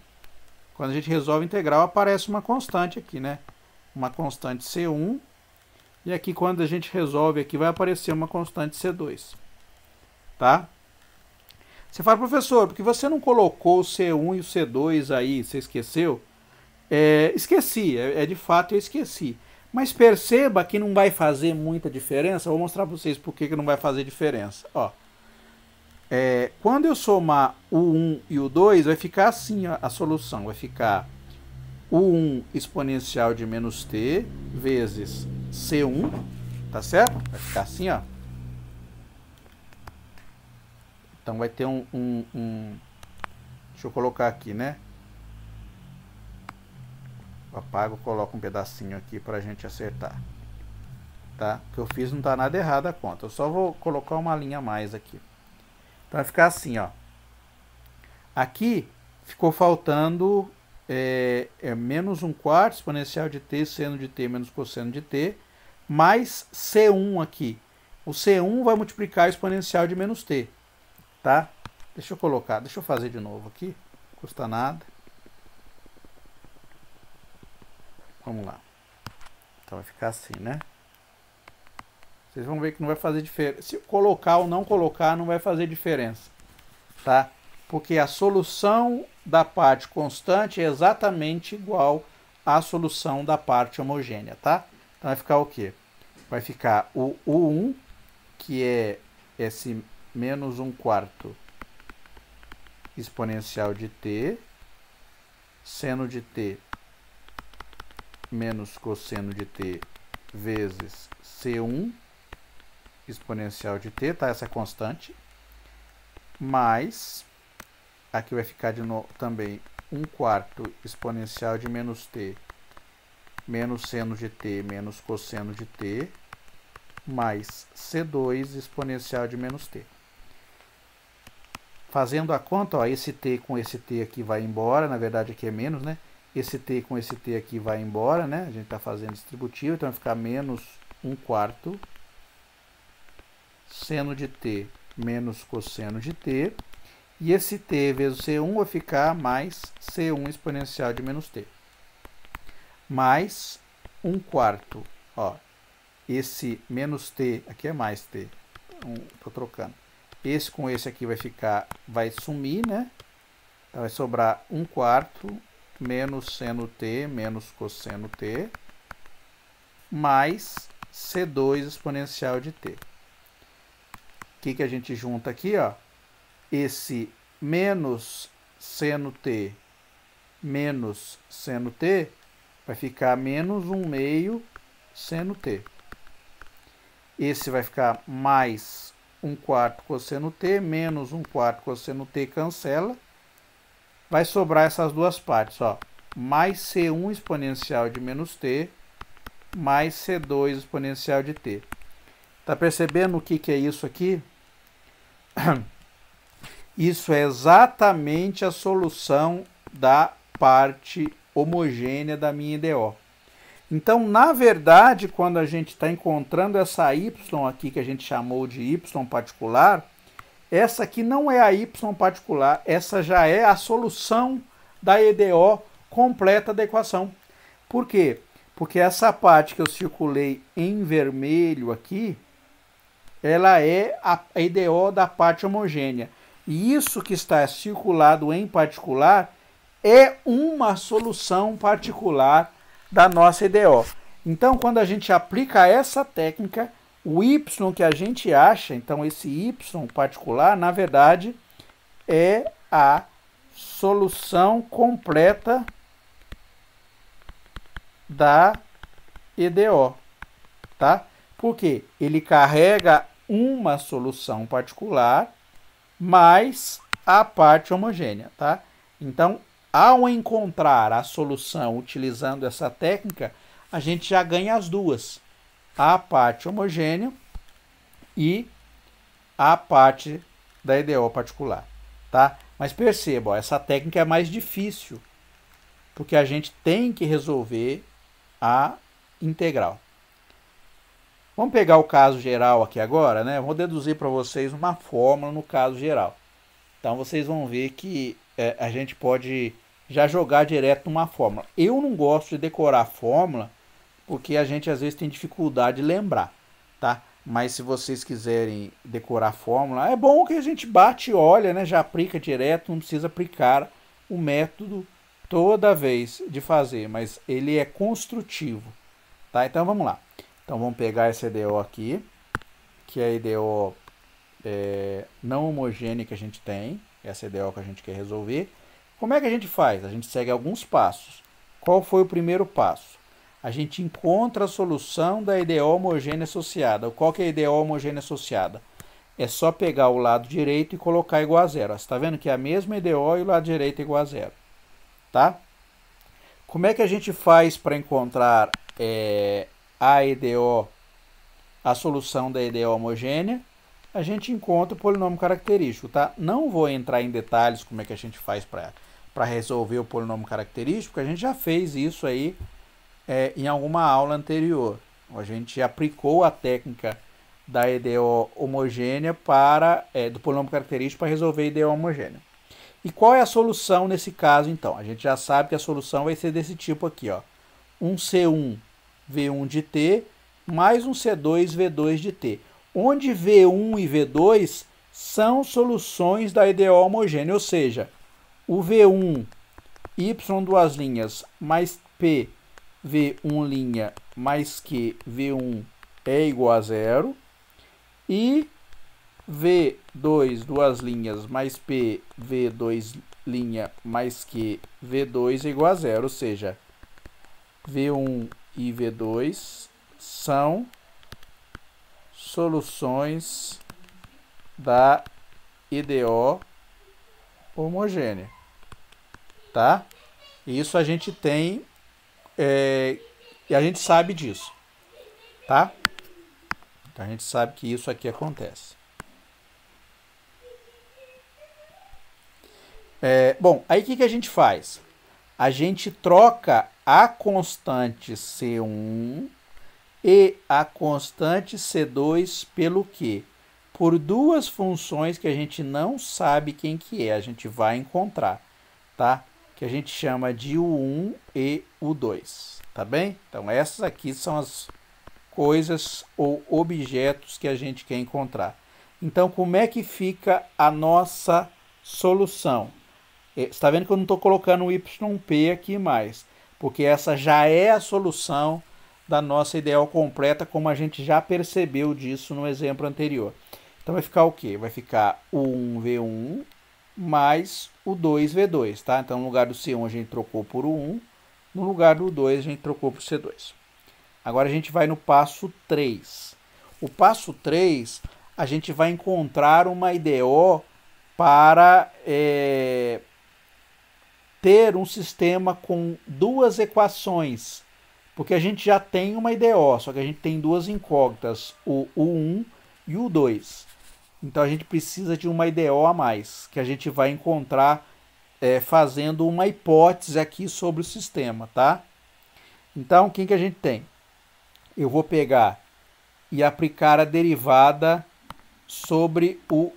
quando a gente resolve a integral, aparece uma constante aqui, né? Uma constante C1. E aqui, quando a gente resolve aqui, vai aparecer uma constante C2. Tá? Você fala, professor, porque você não colocou o C1 e o C2 aí, você esqueceu? Esqueci, de fato eu esqueci. Mas perceba que não vai fazer muita diferença. Vou mostrar para vocês por que não vai fazer diferença. Ó, quando eu somar o 1 e o 2, vai ficar assim a solução. Vai ficar o 1 exponencial de menos t vezes C1, tá certo? Vai ficar assim, ó. Então vai ter deixa eu colocar aqui, né? Eu apago, coloco um pedacinho aqui pra gente acertar. Tá? O que eu fiz não tá nada errado a conta. Eu só vou colocar uma linha a mais aqui. Então vai ficar assim, ó. Aqui ficou faltando menos 1/4 exponencial de t, seno de t menos cosseno de t, mais C1 aqui. O C1 vai multiplicar o exponencial de menos t. Tá? Deixa eu fazer de novo aqui. Não custa nada. Vamos lá. Então vai ficar assim, né? Vocês vão ver que não vai fazer diferença. Se colocar ou não colocar, não vai fazer diferença. Tá? Porque a solução da parte constante é exatamente igual à solução da parte homogênea, tá? Então vai ficar o quê? Vai ficar o U1, que é esse menos 1/4 exponencial de t, seno de t menos cosseno de t vezes C1 exponencial de t, tá? Essa é constante, mais, aqui vai ficar de novo também 1/4 exponencial de menos t, menos seno de t menos cosseno de t, mais C2 exponencial de menos t. Fazendo a conta, ó, esse t com esse t aqui vai embora, na verdade aqui é menos, né? Esse t com esse t aqui vai embora, né? A gente está fazendo distributivo, então vai ficar menos 1/4 seno de t menos cosseno de t. E esse t vezes C1 vai ficar mais C1 exponencial de menos t. Mais 1/4, ó. Esse menos t, aqui é mais t. Estou trocando. Esse com esse aqui vai sumir, né? Então vai sobrar 1/4 menos seno t menos cosseno t, mais C2 exponencial de t. O que a gente junta aqui, ó? Esse menos seno t menos seno t vai ficar menos 1/2 seno t. Esse vai ficar mais 1/4 cosseno t, menos 1/4 cosseno t, cancela. Vai sobrar essas duas partes, ó. Mais C1 exponencial de menos t, mais C2 exponencial de t. Tá percebendo o que é isso aqui? Isso é exatamente a solução da parte homogênea da minha EDO. Então, na verdade, quando a gente está encontrando essa y aqui, que a gente chamou de y particular, essa aqui não é a y particular, essa já é a solução da EDO completa da equação. Por quê? Porque essa parte que eu circulei em vermelho aqui, ela é a EDO da parte homogênea. E isso que está circulado em particular é uma solução particular da nossa EDO. Então, quando a gente aplica essa técnica, o y que a gente acha, então esse y particular, na verdade, é a solução completa da EDO, tá? Porque ele carrega uma solução particular mais a parte homogênea, tá? Então, ao encontrar a solução utilizando essa técnica, a gente já ganha as duas, a parte homogênea e a parte da EDO particular, tá? Mas perceba, ó, essa técnica é mais difícil, porque a gente tem que resolver a integral. Vamos pegar o caso geral aqui agora, né? Vou deduzir para vocês uma fórmula no caso geral. Então vocês vão ver que a gente pode já jogar direto numa fórmula. Eu não gosto de decorar a fórmula, porque a gente às vezes tem dificuldade de lembrar, tá? Mas se vocês quiserem decorar a fórmula, é bom que a gente bate e olha, né? Já aplica direto, não precisa aplicar o método toda vez de fazer, mas ele é construtivo, tá? Então vamos lá. Então vamos pegar essa EDO aqui, que é a EDO não homogênea que a gente tem, essa EDO que a gente quer resolver. Como é que a gente faz? A gente segue alguns passos. Qual foi o primeiro passo? A gente encontra a solução da EDO homogênea associada. Qual que é a EDO homogênea associada? É só pegar o lado direito e colocar igual a zero. Você está vendo que é a mesma EDO e o lado direito é igual a zero. Tá? Como é que a gente faz para encontrar a EDO, a solução da EDO homogênea? A gente encontra o polinômio característico, tá? Não vou entrar em detalhes como é que a gente faz para resolver o polinômio característico, porque a gente já fez isso aí em alguma aula anterior. A gente aplicou a técnica da EDO homogênea do polinômio característico para resolver a EDO homogênea. E qual é a solução nesse caso, então? A gente já sabe que a solução vai ser desse tipo aqui, ó. Um C1 V1 de T mais um C2 V2 de T. Onde V1 e V2 são soluções da EDO homogênea, ou seja, o V1 Y duas linhas mais P V1' mais Q V1 é igual a zero, e V2 duas linhas mais P V2' mais Q V2 é igual a zero, ou seja, V1 e V2 são soluções da EDO homogênea, tá? Isso a gente tem e a gente sabe disso, tá? Então a gente sabe que isso aqui acontece. Bom, aí o que a gente faz? A gente troca a constante C1 e a constante C2 pelo quê? Por duas funções que a gente não sabe quem que é, a gente vai encontrar, tá? Que a gente chama de U1 e U2, tá bem? Então essas aqui são as coisas ou objetos que a gente quer encontrar. Então como é que fica a nossa solução? Você está vendo que eu não estou colocando o YP aqui mais, porque essa já é a solução da nossa EDO completa, como a gente já percebeu disso no exemplo anterior. Então vai ficar o quê? Vai ficar o 1V1 mais o 2V2, tá? Então no lugar do C1 a gente trocou por o 1, no lugar do 2 a gente trocou por C2. Agora a gente vai no passo 3. O passo 3, a gente vai encontrar uma EDO para ter um sistema com duas equações, porque a gente já tem uma EDO, só que a gente tem duas incógnitas, o U1 e o U2. Então a gente precisa de uma EDO a mais, que a gente vai encontrar fazendo uma hipótese aqui sobre o sistema, tá? Então o que a gente tem? Eu vou pegar e aplicar a derivada sobre o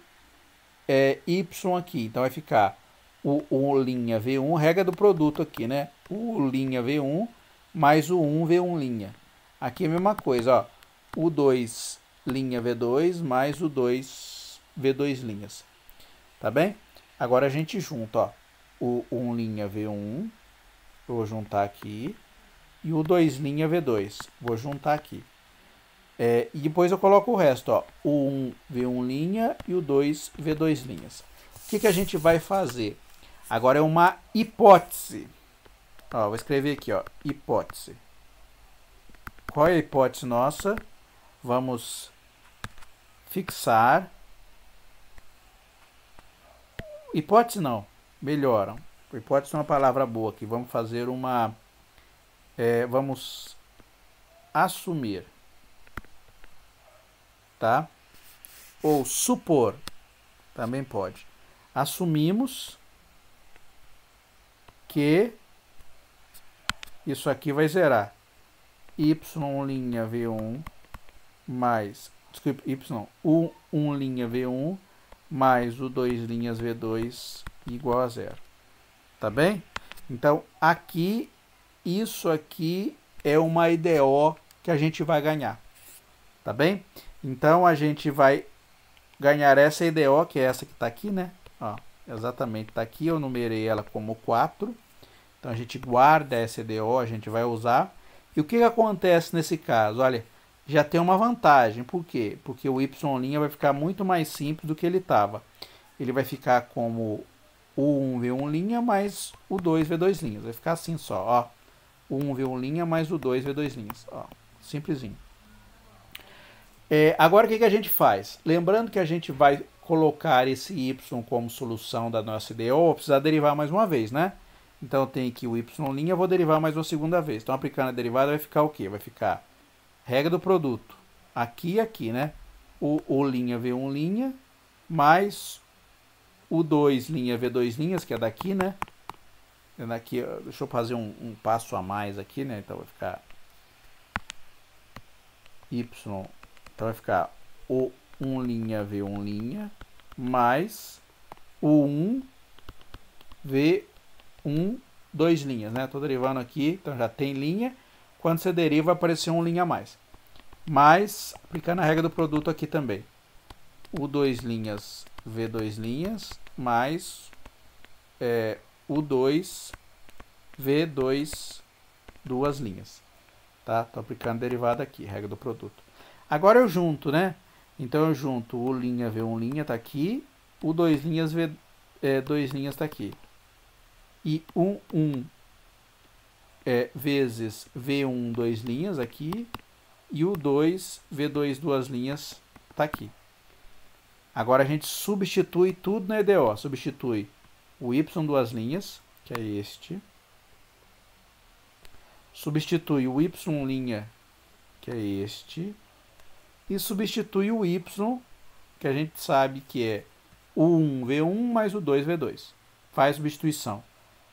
y aqui. Então vai ficar o 1' V1, regra do produto aqui, né? O linha V1 mais o 1 V1'. Aqui é a mesma coisa, ó. O 2' V2 mais o 2 V2'. Tá bem? Agora a gente junta, ó. O 1' V1, eu vou juntar aqui. E o 2' V2, vou juntar aqui. E depois eu coloco o resto, ó. O 1 V1' e o 2 V2'. O que a gente vai fazer? Agora é uma hipótese. Ó, vou escrever aqui, ó. Hipótese. Qual é a hipótese nossa? Vamos fixar. Hipótese não. Melhoram. Hipótese é uma palavra boa aqui. Vamos fazer uma... vamos assumir. Tá? Ou supor. Também pode. Assumimos que isso aqui vai zerar. Y' V1 mais... Desculpa, Y. O 1' V1 mais o 2' V2 igual a zero. Tá bem? Então, aqui, isso aqui é uma IDO que a gente vai ganhar. Tá bem? Então, a gente vai ganhar essa IDO, que é essa que está aqui, né? Ó, exatamente, está aqui, eu numerei ela como 4. Então, a gente guarda essa IDO, a gente vai usar. E o que acontece nesse caso? Olha, já tem uma vantagem. Por quê? Porque o Y' vai ficar muito mais simples do que ele estava. Ele vai ficar como o 1 V1' mais o 2 V2'. Vai ficar assim só, ó. O 1 V1' mais o 2 V2'. Ó, simplesinho. Agora o que a gente faz? Lembrando que a gente vai colocar esse y como solução da nossa IDO, vou precisar derivar mais uma vez, né? Então tem aqui o y', eu vou derivar mais uma segunda vez. Então aplicando a derivada vai ficar o quê? Vai ficar regra do produto. Aqui e aqui, né? O V1' mais o 2' V2', que é daqui, né? Daqui, deixa eu fazer um passo a mais aqui, né? Então vai ficar y... Então vai ficar o 1' V1' mais o 1 V1 2 linhas, né? Estou derivando aqui, então já tem linha. Quando você deriva, vai aparecer um linha a mais. Mas, aplicando a regra do produto aqui também. O 2' V2' mais o 2 V2 duas linhas. Tá? Estou aplicando a derivada aqui, regra do produto. Agora eu junto, né? Então eu junto o linha V1' tá aqui, o 2' V2' está aqui. E 1 vezes V1 2' aqui, e o 2 V2 duas linhas tá aqui. Agora a gente substitui tudo na EDO. Substitui o y duas linhas, que é este. Substitui o y', que é este. E substitui o y, que a gente sabe que é o 1 V1 mais o 2 V2. Faz substituição.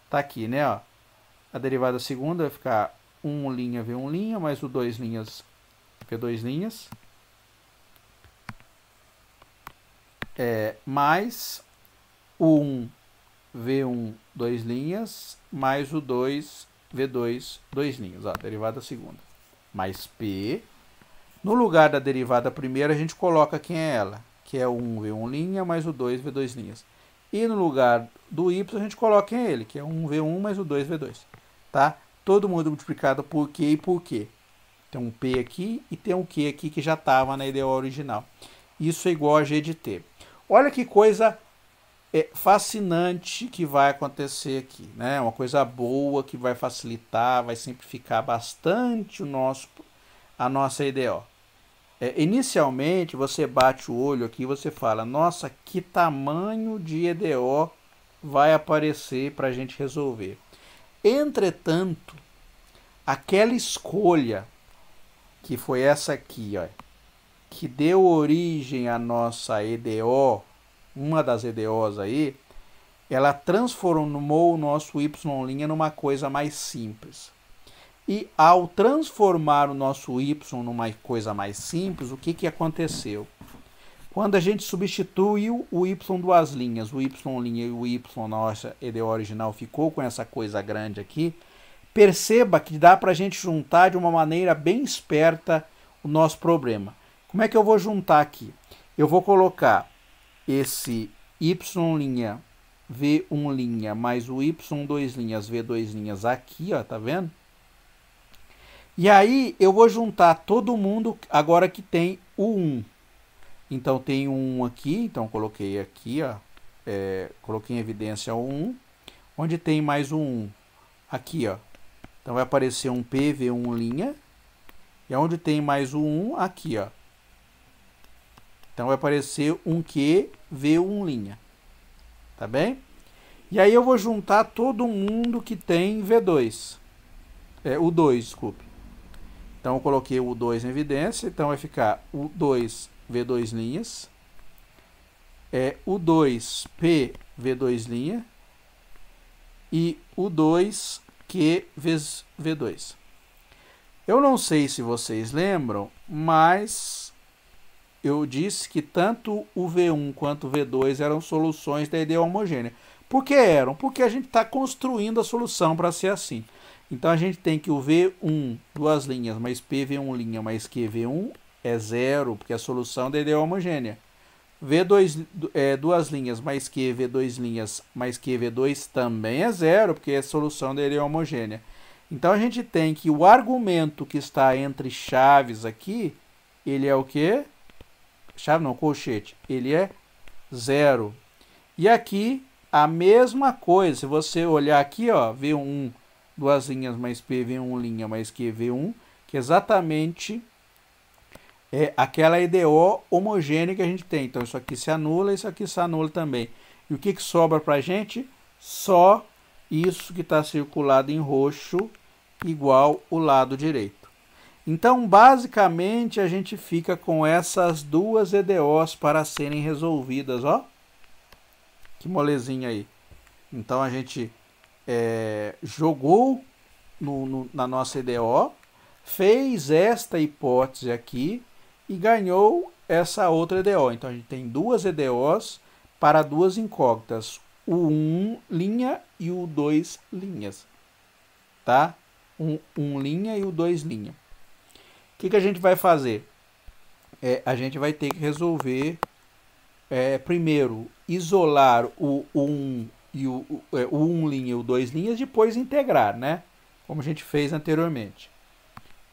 Tá aqui, né? Ó. A derivada segunda vai ficar 1' V1' mais o 2' V2'. Mais o 1 V1 2' mais o 2 V2 2'. Ó, derivada segunda. Mais P. No lugar da derivada primeira, a gente coloca quem é ela, que é o 1 V1' mais o 2 V2'. E no lugar do y, a gente coloca quem é ele, que é o 1 V1 mais o 2 V2. Tá? Todo mundo multiplicado por Q e por Q. Tem um P aqui e tem um Q aqui que já estava na IDO original. Isso é igual a G de T. Olha que coisa fascinante que vai acontecer aqui, né? Uma coisa boa que vai facilitar, vai simplificar bastante a nossa IDO. Inicialmente, você bate o olho aqui e você fala, nossa, que tamanho de EDO vai aparecer para a gente resolver. Entretanto, aquela escolha, que foi essa aqui, ó, que deu origem à nossa EDO, uma das EDOs aí, ela transformou o nosso y' numa coisa mais simples. E ao transformar o nosso y numa coisa mais simples, o que aconteceu? Quando a gente substitui o y duas linhas, o y' e o y na nossa EDO original ficou com essa coisa grande aqui, perceba que dá para a gente juntar de uma maneira bem esperta o nosso problema. Como é que eu vou juntar aqui? Eu vou colocar esse y' V1' mais o y2' V2' aqui, ó, tá vendo? E aí eu vou juntar todo mundo agora que tem o 1. Então tem o 1 aqui, então coloquei aqui, ó, coloquei em evidência o 1. Onde tem mais o 1? Aqui, ó. Então vai aparecer um P V1'. E onde tem mais o 1? Aqui, ó. Então vai aparecer um Q V1'. Tá bem? E aí eu vou juntar todo mundo que tem V2. O 2, desculpe. Então eu coloquei o 2 em evidência, então vai ficar o 2 V2', o 2P V2' e o 2Q vezes V2. Eu não sei se vocês lembram, mas eu disse que tanto o V1 quanto o V2 eram soluções da EDO homogênea. Por que eram? Porque a gente está construindo a solução para ser assim. Então a gente tem que o V1, duas linhas, mais PV1' mais QV1 é zero, porque é a solução da EDO homogênea. V2, duas linhas mais QV2' mais QV2 também é zero, porque é a solução da EDO homogênea. Então a gente tem que o argumento que está entre chaves aqui, ele é o quê? Chave não, colchete. Ele é zero. E aqui a mesma coisa. Se você olhar aqui, ó, V1, duas linhas mais PV1' mais QV1, que exatamente é aquela EDO homogênea que a gente tem. Então isso aqui se anula, isso aqui se anula também. E o que sobra para a gente? Só isso que está circulado em roxo, igual o lado direito. Então, basicamente, a gente fica com essas duas EDOs para serem resolvidas, ó. Que molezinha aí. Então, a gente jogou na nossa EDO, fez esta hipótese aqui e ganhou essa outra EDO. Então, a gente tem duas EDOs para duas incógnitas, o 1' e o 2', tá? Um 1' e o 2'. O que a gente vai fazer? A gente vai ter que resolver, primeiro, isolar o 1 e o 1' e o 2', depois integrar, né? Como a gente fez anteriormente.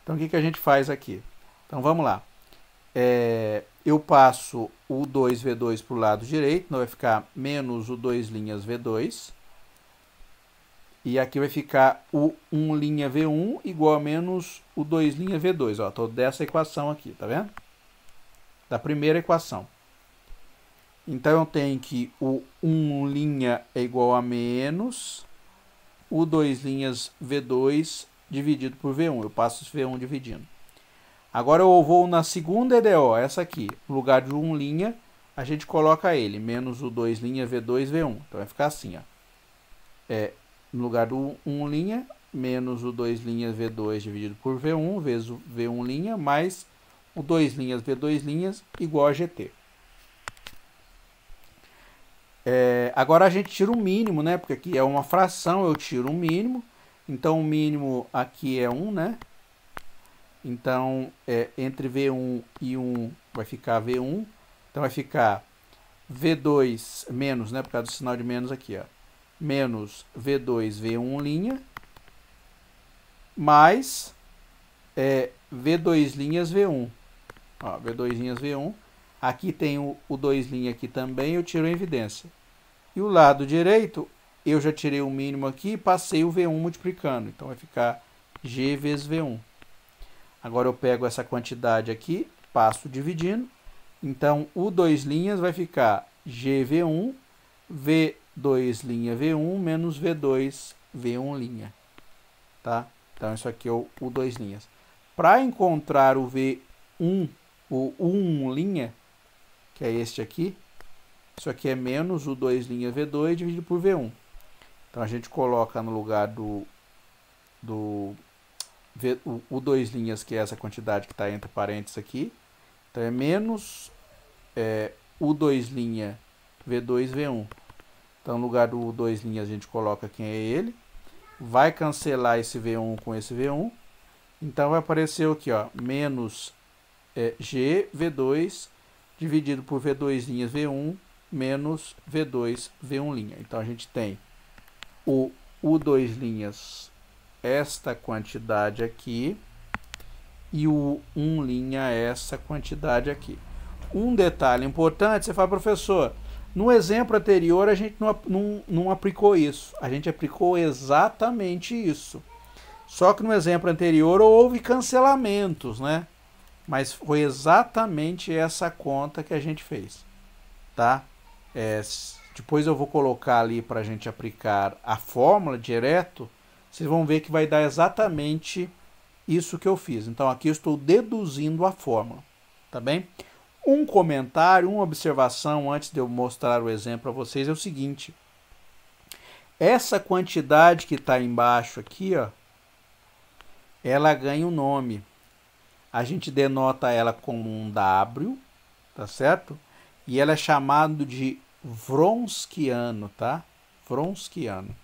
Então, o que a gente faz aqui? Então, vamos lá. Eu passo o 2V2 para o lado direito, então vai ficar menos o 2' V2. E aqui vai ficar o 1' V1 igual a menos o 2' V2. Ó, tô dessa equação aqui, tá vendo? Da primeira equação. Então, eu tenho que o 1' é igual a menos o 2' V2 dividido por V1. Eu passo esse V1 dividindo. Agora eu vou na segunda EDO, essa aqui. No lugar de 1', a gente coloca ele, menos o 2' V2 V1. Então vai ficar assim, ó. No lugar do 1', menos o 2' V2 dividido por V1, vezes o V1', mais o 2' V2' igual a GT. Agora a gente tira o mínimo, né? Porque aqui é uma fração, eu tiro o mínimo. Então o mínimo aqui é 1, né? Então, entre V1 e 1 vai ficar V1. Então vai ficar V2 menos, né? Por causa do sinal de menos aqui, ó. Menos V2 V1', mais V2' V1. Ó, V2' V1. Aqui tem o 2' aqui também, eu tiro a evidência. E o lado direito, eu já tirei o mínimo aqui e passei o V1 multiplicando. Então vai ficar G vezes V1. Agora eu pego essa quantidade aqui, passo dividindo. Então o 2' vai ficar GV1, V2' V1 menos V2 V1'. Tá? Então isso aqui é o 2'. Para encontrar o V1, o 1', que é este aqui, isso aqui é menos o 2' V2 dividido por V1. Então a gente coloca no lugar o 2', que é essa quantidade que está entre parênteses aqui. Então é menos U2' V2, V1. Então, no lugar do U2' a gente coloca quem é ele. Vai cancelar esse V1 com esse V1. Então, vai aparecer aqui, ó, menos G, V2, dividido por V2' V1, menos V2, V1'. Então, a gente tem o U2', esta quantidade aqui, e o 1', essa quantidade aqui. Um detalhe importante, você fala, professor, no exemplo anterior a gente não aplicou isso. A gente aplicou exatamente isso. Só que no exemplo anterior houve cancelamentos, né? Mas foi exatamente essa conta que a gente fez, tá? Depois eu vou colocar ali para a gente aplicar a fórmula direto. Vocês vão ver que vai dar exatamente isso que eu fiz. Então aqui eu estou deduzindo a fórmula, tá bem? Um comentário, uma observação antes de eu mostrar o exemplo para vocês é o seguinte. Essa quantidade que está embaixo aqui, ó, ela ganha um nome. A gente denota ela como um W, tá certo? E ela é chamada de Wronskiano, tá? Wronskiano.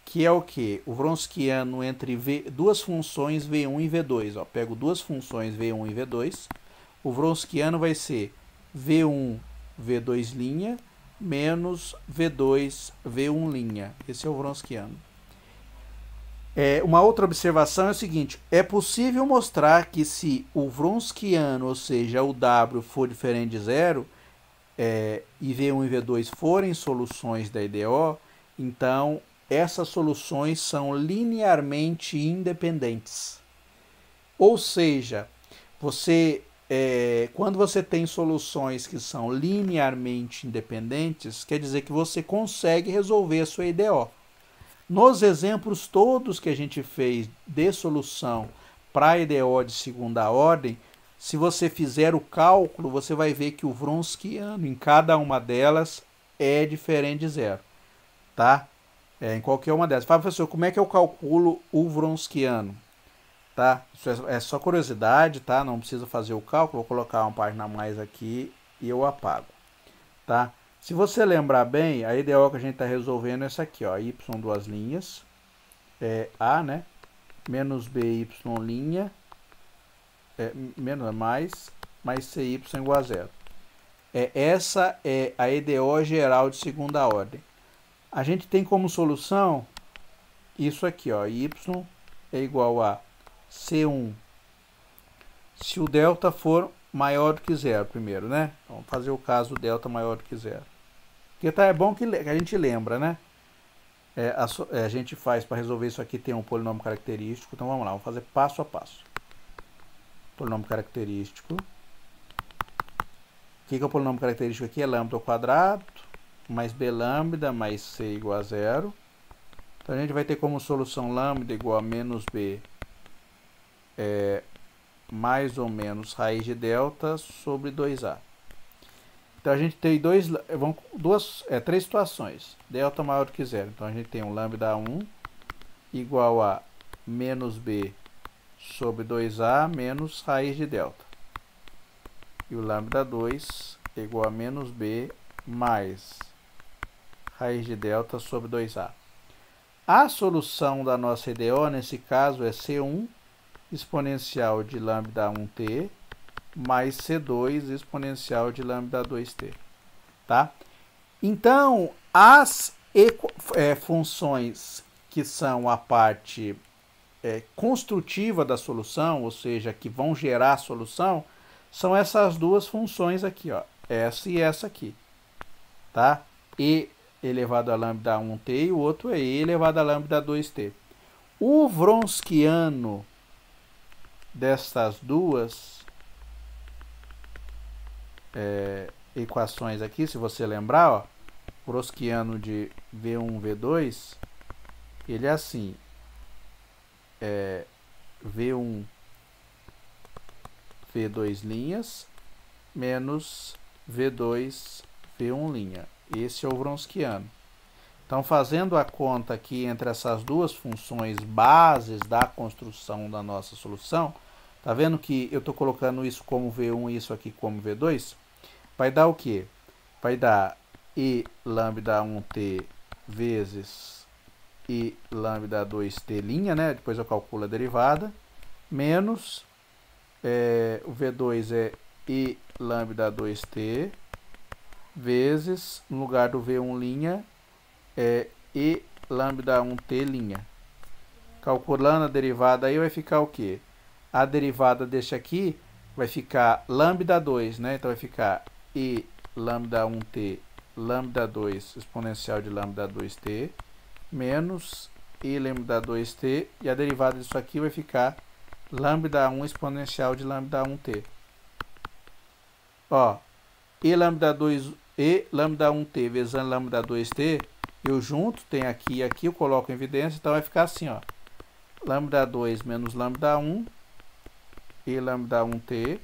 Que é o que? O Wronskiano entre duas funções V1 e V2. Ó, pego duas funções V1 e V2. O Wronskiano vai ser V1, V2' menos V2, V1'. Esse é o Wronskiano. Uma outra observação é o seguinte. É possível mostrar que se o Wronskiano, ou seja, o W, for diferente de zero, e V1 e V2 forem soluções da IDO, então essas soluções são linearmente independentes. Ou seja, quando você tem soluções que são linearmente independentes, quer dizer que você consegue resolver a sua IDO. Nos exemplos todos que a gente fez de solução para a IDO de segunda ordem, se você fizer o cálculo, você vai ver que o Wronskiano em cada uma delas é diferente de zero, tá? Em qualquer uma delas. Fala, professor, como é que eu calculo o Wronskiano? Tá? Isso é só curiosidade, tá? Não precisa fazer o cálculo. Vou colocar uma página a mais aqui e eu apago, tá? Se você lembrar bem, a IDO que a gente está resolvendo é essa aqui, ó, y duas linhas, A, né? Menos B, y', menos mais CY igual a zero. Essa é a IDO geral de segunda ordem. A gente tem como solução isso aqui, ó, y é igual a C1 se o delta for maior do que zero primeiro, né? Vamos fazer o caso do delta maior do que zero. Porque é bom que a gente lembra, né? A gente faz para resolver isso aqui, tem um polinômio característico. Então vamos lá, vamos fazer passo a passo. Polinômio característico. O que é o polinômio característico aqui? É lambda ao quadrado, mais b lambda, mais c igual a zero. Então a gente vai ter como solução lambda igual a menos b mais ou menos raiz de delta sobre 2a. Então a gente tem três situações. Delta maior do que zero. Então a gente tem um lambda 1 igual a menos b sobre 2a menos raiz de delta. E o lambda 2 é igual a menos b mais raiz de delta sobre 2a. A solução da nossa IDO, nesse caso, é C1 exponencial de lambda 1t mais C2 exponencial de lambda 2t. Tá? Então, as funções que são a parte construtiva da solução, ou seja, que vão gerar a solução, são essas duas funções aqui, ó, essa e essa aqui. Tá? E elevado a lambda 1t e o outro é e elevado a lambda 2t. O Wronskiano destas duas equações aqui, se você lembrar, ó, o Wronskiano de V1, V2, ele é assim, V1, V2' menos V2, V1'. Esse é o Wronskiano. Então, fazendo a conta aqui entre essas duas funções bases da construção da nossa solução, Tá vendo que eu estou colocando isso como V1 e isso aqui como V2? Vai dar o quê? Vai dar I lambda 1t vezes I lambda 2t', né? Depois eu calculo a derivada, menos o V2 é I lambda 2t vezes, no lugar do V1', I lambda 1t'. Calculando a derivada aí vai ficar o quê? A derivada deste aqui vai ficar lambda 2, né? Então vai ficar I lambda 1t lambda 2 exponencial de lambda 2t menos I lambda 2t, e a derivada disso aqui vai ficar lambda 1 exponencial de lambda 1t. Ó, I lambda 1t vezes lambda 2t, eu junto, tem aqui e aqui, eu coloco em evidência, então vai ficar assim, ó. Lambda 2 menos lambda 1, I lambda 1t,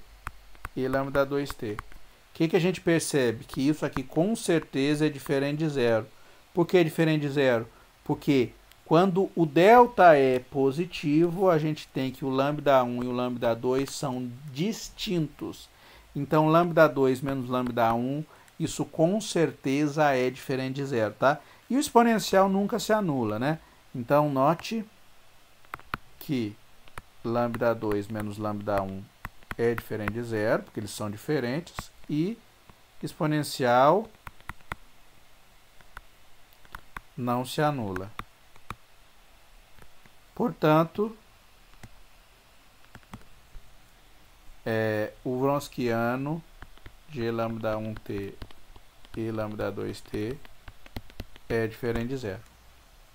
I lambda 2t. O que a gente percebe? Que isso aqui com certeza é diferente de zero. Por que diferente de zero? Porque quando o delta é positivo, a gente tem que o lambda 1 e o lambda 2 são distintos. Então, lambda 2 menos lambda 1, isso com certeza é diferente de zero, tá? E o exponencial nunca se anula, né? Então, note que lambda 2 menos lambda 1 é diferente de zero, porque eles são diferentes, e exponencial não se anula. Portanto, o Wronskiano de lambda 1t e lambda 2t é diferente de zero,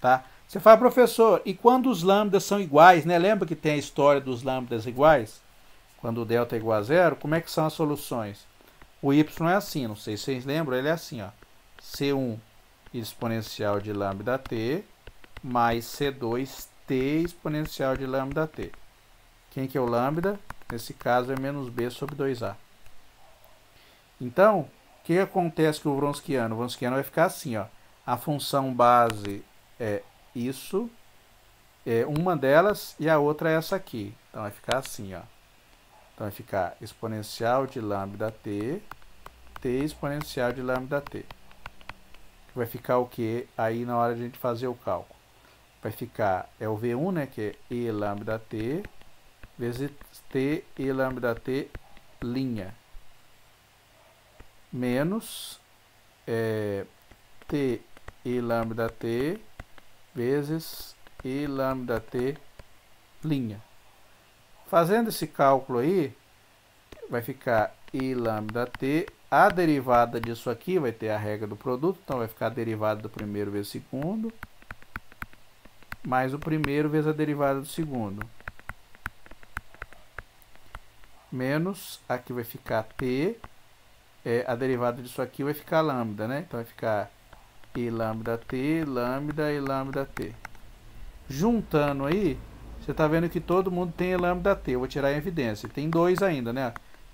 tá? Você fala, professor, e quando os lambdas são iguais, né? Lembra que tem a história dos lambdas iguais? Quando o delta é igual a zero, como é que são as soluções? O y é assim, não sei se vocês lembram, ele é assim, ó. C1 exponencial de lambda t mais C2t exponencial de lambda t. Quem que é o lambda? Nesse caso é menos b sobre 2a. Então, o que acontece com o Wronskiano? O Wronskiano vai ficar assim, ó. A função base é isso, uma delas, e a outra é essa aqui. Então vai ficar assim, ó. Então vai ficar exponencial de lambda t, t exponencial de lambda t. Vai ficar o que aí na hora de a gente fazer o cálculo? Vai ficar, o V1, né, que é E lambda t, vezes t E lambda t', menos t E lambda t vezes E lambda t'. Fazendo esse cálculo aí, vai ficar I lambda t, a derivada disso aqui vai ter a regra do produto, então vai ficar a derivada do primeiro vezes o segundo, mais o primeiro vezes a derivada do segundo, menos, aqui vai ficar t, a derivada disso aqui vai ficar lambda, né? Então vai ficar I lambda t, lambda e lambda t. Juntando aí, você está vendo que todo mundo tem lambda t. Eu vou tirar em evidência. Tem 2 ainda, né?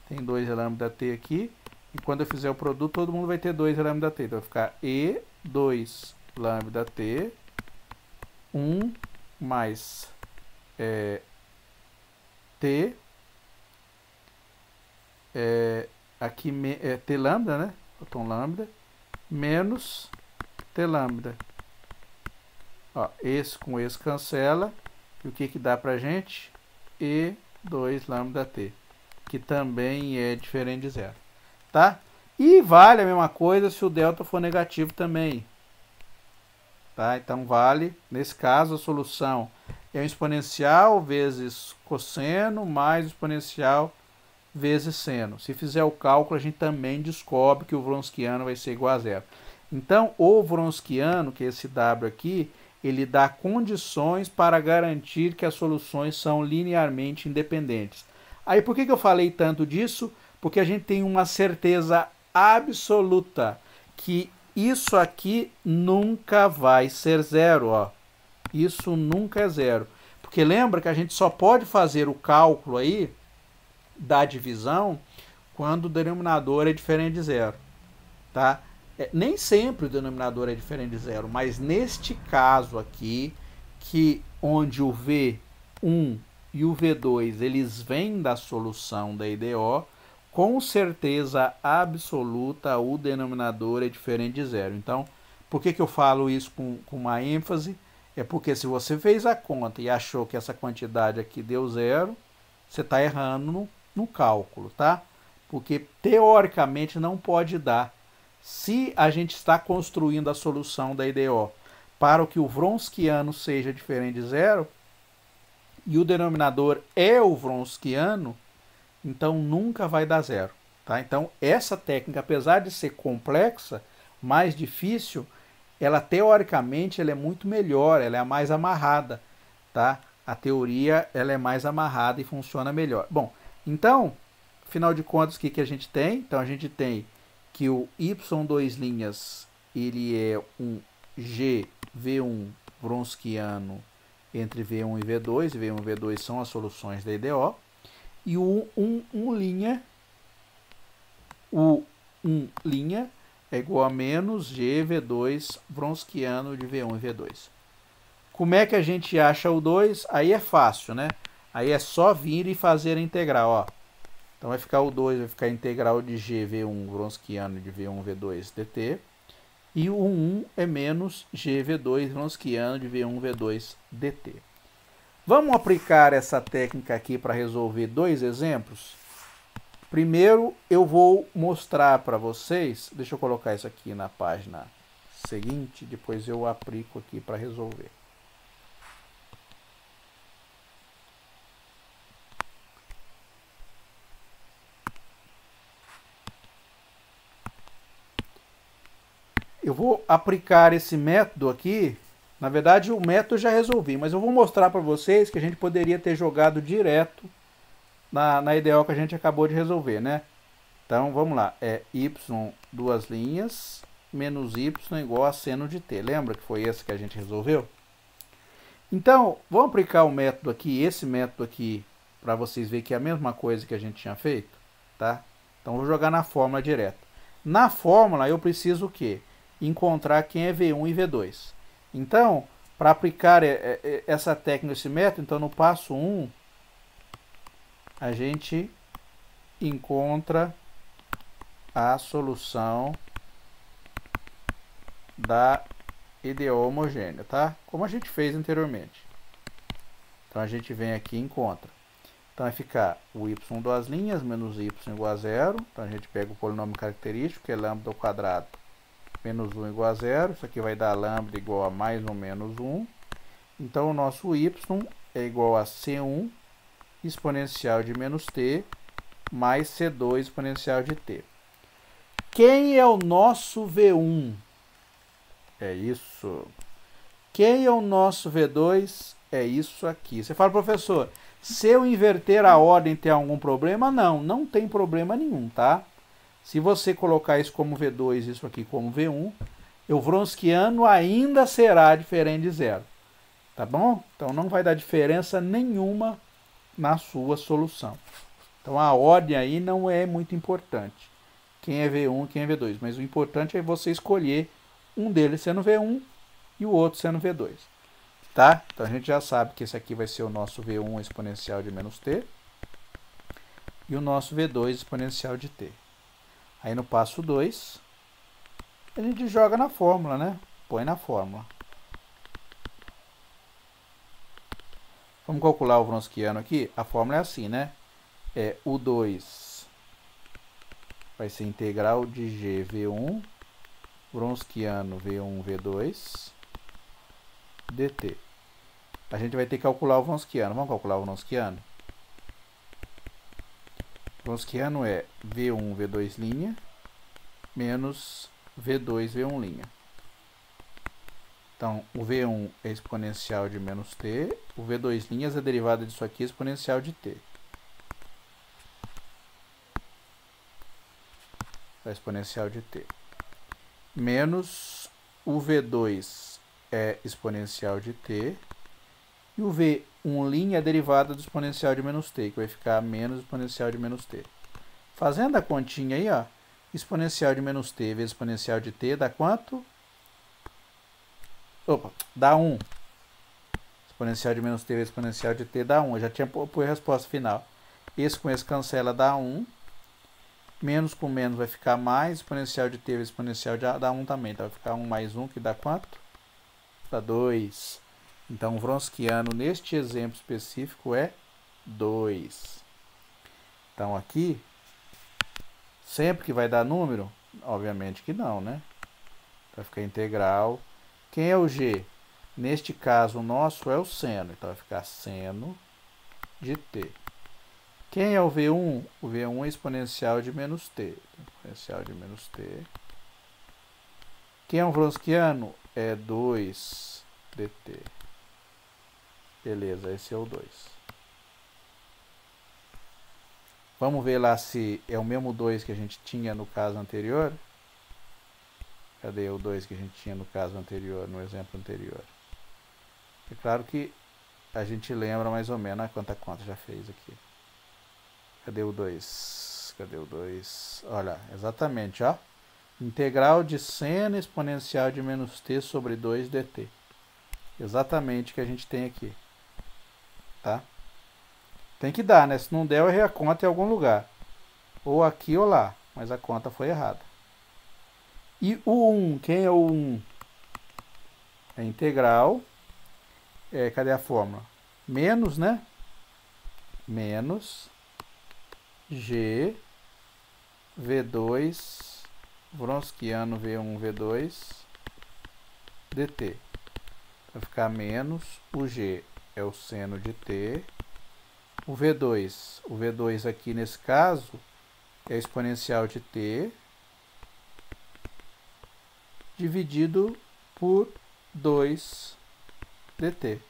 Tem 2 lambda t aqui. E quando eu fizer o produto, todo mundo vai ter 2 lambda t. Então vai ficar E 2 lambda t, 1 mais t, aqui t lambda, né? Botão lambda, menos t lambda. Ó, esse com esse cancela. E o que dá pra gente? E2 lambda t, que também é diferente de zero, tá? E vale a mesma coisa se o delta for negativo também, tá? Então vale, nesse caso a solução é o exponencial vezes cosseno mais o exponencial vezes seno. Se fizer o cálculo, a gente também descobre que o Wronskiano vai ser igual a zero. Então o Wronskiano, que é esse W aqui, ele dá condições para garantir que as soluções são linearmente independentes. Aí por que eu falei tanto disso? Porque a gente tem uma certeza absoluta que isso aqui nunca vai ser zero, ó. Isso nunca é zero. Porque lembra que a gente só pode fazer o cálculo aí da divisão quando o denominador é diferente de zero, tá? Nem sempre o denominador é diferente de zero, mas neste caso aqui, onde o V1 e e o V2 eles vêm da solução da IDO, com certeza absoluta o denominador é diferente de zero. Então, por que eu falo isso com uma ênfase? É porque se você fez a conta e achou que essa quantidade aqui deu zero, você está errando no cálculo, tá? Porque teoricamente não pode dar. Se a gente está construindo a solução da IDO para o que o Wronskiano seja diferente de zero, e o denominador é o Wronskiano, então nunca vai dar zero. Tá? Então essa técnica, apesar de ser complexa, mais difícil, ela teoricamente ela é muito melhor, ela é a mais amarrada. Tá? A teoria ela é mais amarrada e funciona melhor. Bom, então, afinal de contas, o que a gente tem? Então a gente tem que o y2' ele é um GV1 Wronskiano entre V1 e V2, e V1 e V2 são as soluções da IDO, e o 1' é igual a menos GV2 Wronskiano de V1 e V2. Como é que a gente acha o 2? Aí é fácil, né? Aí é só vir e fazer a integral, ó. Então vai ficar o 2, vai ficar a integral de GV1 Wronskiano de V1 V2 dt. E o 1 é menos GV2 Wronskiano de V1 V2 dt. Vamos aplicar essa técnica aqui para resolver dois exemplos? Primeiro eu vou mostrar para vocês, deixa eu colocar isso aqui na página seguinte, depois eu aplico aqui para resolver. Eu vou aplicar esse método aqui. Na verdade, o método eu já resolvi, mas eu vou mostrar para vocês que a gente poderia ter jogado direto na IDO que a gente acabou de resolver, né? Então, vamos lá. É y, duas linhas, menos y igual a seno de t. Lembra que foi esse que a gente resolveu? Então, vamos aplicar o método aqui, esse método aqui, para vocês verem que é a mesma coisa que a gente tinha feito, tá? Então, vou jogar na fórmula direto. Na fórmula, eu preciso o quê? Encontrar quem é V1 e V2. Então, para aplicar essa técnica, esse método, então no passo 1, a gente encontra a solução da IDO homogênea, tá? Como a gente fez anteriormente. Então a gente vem aqui e encontra. Então vai ficar o y duas linhas menos y igual a zero. Então a gente pega o polinômio característico, que é lambda ao quadrado menos 1 igual a zero. Isso aqui vai dar lambda igual a mais ou menos 1. Então o nosso y é igual a C1 exponencial de menos t mais C2 exponencial de t. Quem é o nosso V1? É isso. Quem é o nosso V2? É isso aqui. Você fala, professor, se eu inverter a ordem tem algum problema? Não, não tem problema nenhum, tá? Se você colocar isso como V2, isso aqui como V1, o Wronskiano ainda será diferente de zero. Tá bom? Então não vai dar diferença nenhuma na sua solução. Então a ordem aí não é muito importante. Quem é V1 e quem é V2. Mas o importante é você escolher um deles sendo V1 e o outro sendo V2. Tá? Então a gente já sabe que esse aqui vai ser o nosso V1 exponencial de menos t e o nosso V2 exponencial de t. Aí no passo 2, a gente joga na fórmula, né? Põe na fórmula. Vamos calcular o Wronskiano aqui? A fórmula é assim, né? É o 2 vai ser integral de g V1, Wronskiano V1, V2, dt. A gente vai ter que calcular o Wronskiano. Vamos calcular o Wronskiano? O Wronskiano é V1, V2' menos V2, V1'. Então, o V1 é exponencial de menos t, o V2' é a derivada disso aqui, exponencial de t. A exponencial de t. Menos o V2 é exponencial de t, e o V1' é a derivada do exponencial de menos t, que vai ficar menos exponencial de menos t. Fazendo a continha aí, ó, exponencial de menos t vezes exponencial de t dá quanto? Opa, dá 1. Exponencial de menos t vezes exponencial de t dá 1. Eu já tinha por a resposta final. Esse com esse cancela, dá 1. Menos com menos vai ficar mais. Exponencial de t vezes exponencial de dá 1 também. Então vai ficar 1 mais 1, que dá quanto? Dá 2. Então o Wronskiano neste exemplo específico é 2. Então aqui, sempre que vai dar número? Obviamente que não, né? Vai ficar integral. Quem é o g? Neste caso, o nosso é o seno. Então vai ficar seno de t. Quem é o V1? O V1 é exponencial de menos t. Exponencial de menos t. Quem é o Wronskiano? É 2 dt. Beleza, esse é o 2. Vamos ver lá se é o mesmo 2 que a gente tinha no caso anterior. Cadê o 2 que a gente tinha no caso anterior, no exemplo anterior? É claro que a gente lembra mais ou menos quanta conta já fez aqui. Cadê o 2? Cadê o 2? Olha, exatamente, ó. Integral de seno exponencial de menos t sobre 2 dt. Exatamente o que a gente tem aqui. Tá? Tem que dar, né? Se não der, eu errei a conta em algum lugar. Ou aqui ou lá. Mas a conta foi errada. E o 1? Quem é o 1? É integral. Cadê a fórmula? Menos, né? Menos G V2 Wronskiano V1 V2 dt. Vai ficar menos o G é o seno de t. O V2 aqui nesse caso é exponencial de t dividido por 2 dt.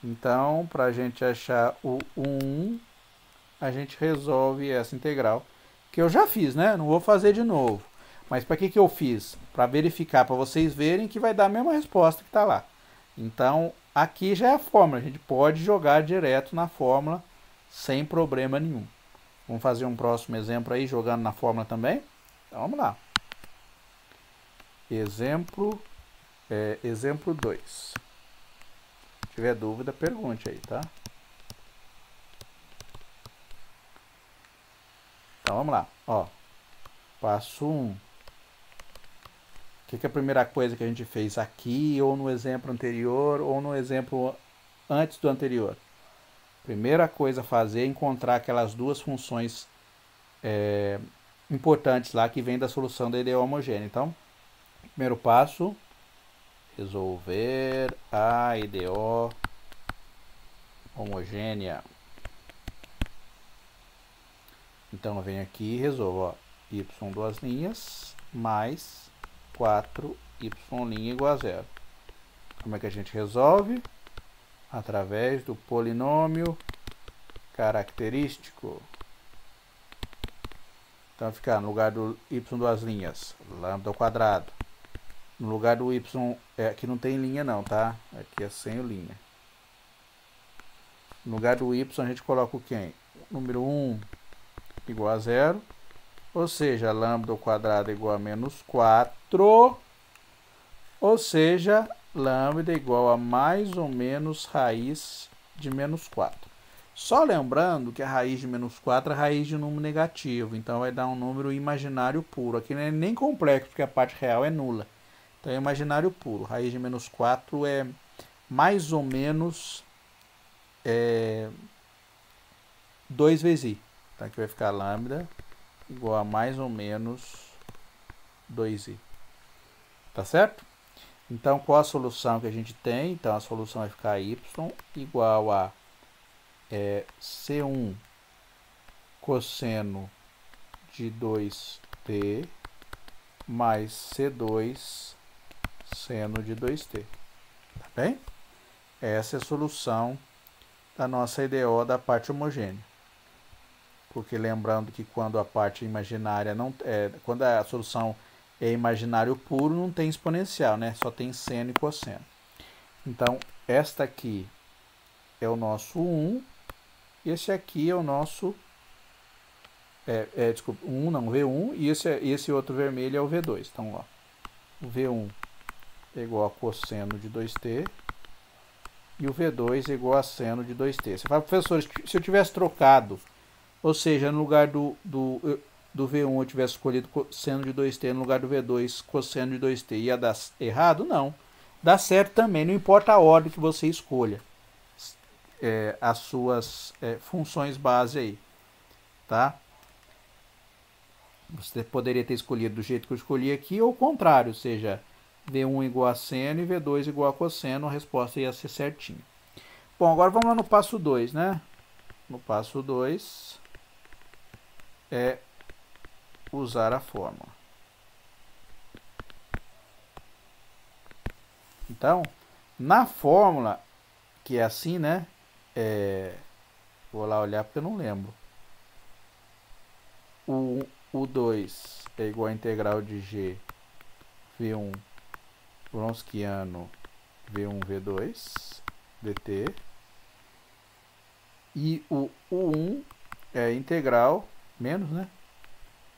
Então, para a gente achar o 1, a gente resolve essa integral, que eu já fiz, né? Não vou fazer de novo. Mas para que eu fiz? Para verificar, para vocês verem que vai dar a mesma resposta que está lá. Então, aqui já é a fórmula. A gente pode jogar direto na fórmula sem problema nenhum. Vamos fazer um próximo exemplo aí, jogando na fórmula também? Então, vamos lá. Exemplo 2. Se tiver dúvida, pergunte aí, tá? Então, vamos lá. Ó, passo 1. O que é a primeira coisa que a gente fez aqui, ou no exemplo anterior, ou no exemplo antes do anterior? Primeira coisa a fazer é encontrar aquelas duas funções importantes lá que vem da solução da IDEO homogênea. Então, primeiro passo, resolver a IDEO homogênea. Então, eu venho aqui e resolvo, ó, y duas linhas mais 4y' igual a zero. Como é que a gente resolve? Através do polinômio característico. Então, vai ficar no lugar do y duas linhas, lambda ao quadrado. No lugar do y, aqui não tem linha não, tá? Aqui é sem linha. No lugar do y, a gente coloca o quem? Número 1 igual a zero. Ou seja, lambda ao quadrado é igual a menos 4. Ou seja, lambda é igual a mais ou menos raiz de menos 4. Só lembrando que a raiz de menos 4 é a raiz de um número negativo. Então, vai dar um número imaginário puro. Aqui não é nem complexo, porque a parte real é nula. Então, é imaginário puro. Raiz de menos 4 é mais ou menos 2 vezes i. Então, aqui vai ficar lambda igual a mais ou menos 2i. Tá certo? Então, qual a solução que a gente tem? Então, a solução vai ficar y igual a C1 cosseno de 2t mais C2 seno de 2t. Tá bem? Essa é a solução da nossa IDO da parte homogênea. Porque lembrando que quando a parte imaginária quando a solução é imaginário puro, não tem exponencial, né? Só tem seno e cosseno. Então, esta aqui é o nosso 1, e esse aqui é o nosso desculpa, 1 não, V1, e esse outro vermelho é o V2. Então, ó, o V1 é igual a cosseno de 2t, e o V2 é igual a seno de 2t. Você fala, professor, se eu tivesse trocado, ou seja, no lugar do V1 eu tivesse escolhido seno de 2t no lugar do V2 cosseno de 2t, ia dar errado? Não. Dá certo também, não importa a ordem que você escolha as suas funções base aí, tá? Você poderia ter escolhido do jeito que eu escolhi aqui, ou o contrário, ou seja, V1 igual a seno e V2 igual a cosseno, a resposta ia ser certinha. Bom, agora vamos lá no passo 2, né? No passo 2 é usar a fórmula. Então, na fórmula, que é assim, né? Vou lá olhar porque eu não lembro. O 2 é igual a integral de G V1 Wronskiano V1 V2 dt. E o 1 é a integral, menos, né?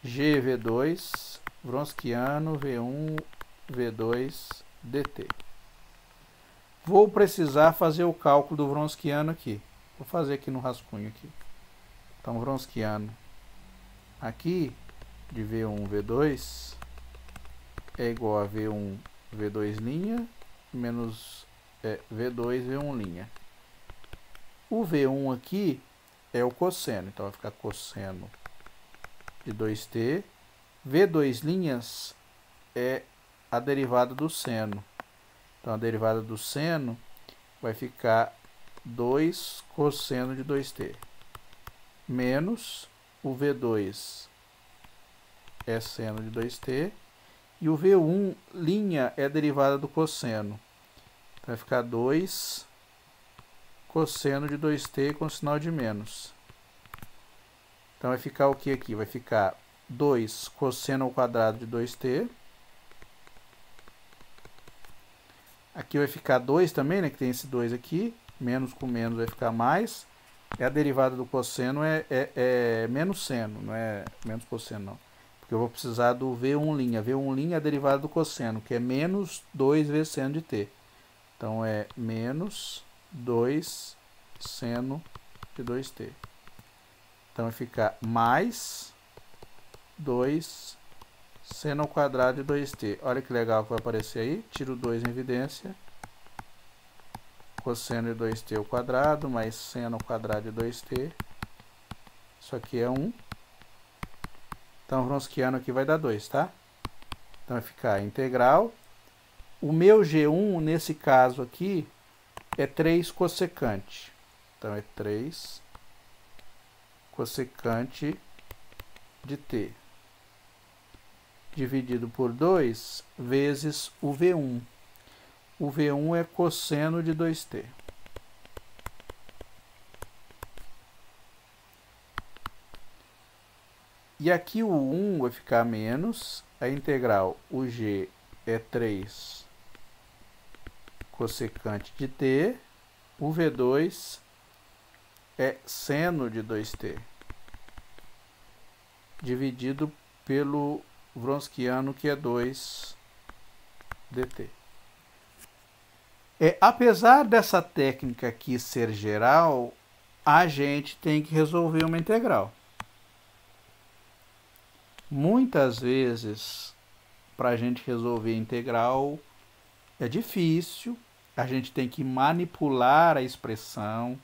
G V2 Wronskiano V1 V2 dt. Vou precisar fazer o cálculo do Wronskiano aqui. Vou fazer aqui no rascunho aqui. Então, Wronskiano aqui de V1 V2 é igual a V1 V2' menos V2 V1'. O V1 aqui é o cosseno, então vai ficar cosseno de 2t. V2' é a derivada do seno. Então, a derivada do seno vai ficar 2 cosseno de 2t. Menos o V2 é seno de 2t. E o V1' é a derivada do cosseno. Então, vai ficar 2 cosseno de 2t com sinal de menos. Então, vai ficar o que aqui? Vai ficar 2 cosseno ao quadrado de 2t. Aqui vai ficar 2 também, né? Que tem esse 2 aqui. Menos com menos vai ficar mais. E a derivada do cosseno é menos seno, não é menos cosseno, não. Porque eu vou precisar do V1'. V1' é a derivada do cosseno, que é menos 2 vezes seno de t. Então, é menos 2 seno de 2t. Então, vai ficar mais 2 seno ao quadrado de 2t. Olha que legal que vai aparecer aí. Tiro 2 em evidência. Cosseno de 2t ao quadrado mais seno ao quadrado de 2t. Isso aqui é 1. Então, o Wronskiano aqui vai dar 2, tá? Então, vai ficar integral. O meu G1, nesse caso aqui, é 3 cossecante. Então, é 3 cossecante de t. Dividido por 2 vezes o V1. O V1 é cosseno de 2t. E aqui o 1 vai ficar menos. A integral, o G é 3 cossecante de t. O V2 é seno de 2t. Dividido pelo Wronskiano, que é 2 dt. Apesar dessa técnica aqui ser geral, a gente tem que resolver uma integral. Muitas vezes, para a gente resolver integral, é difícil. A gente tem que manipular a expressão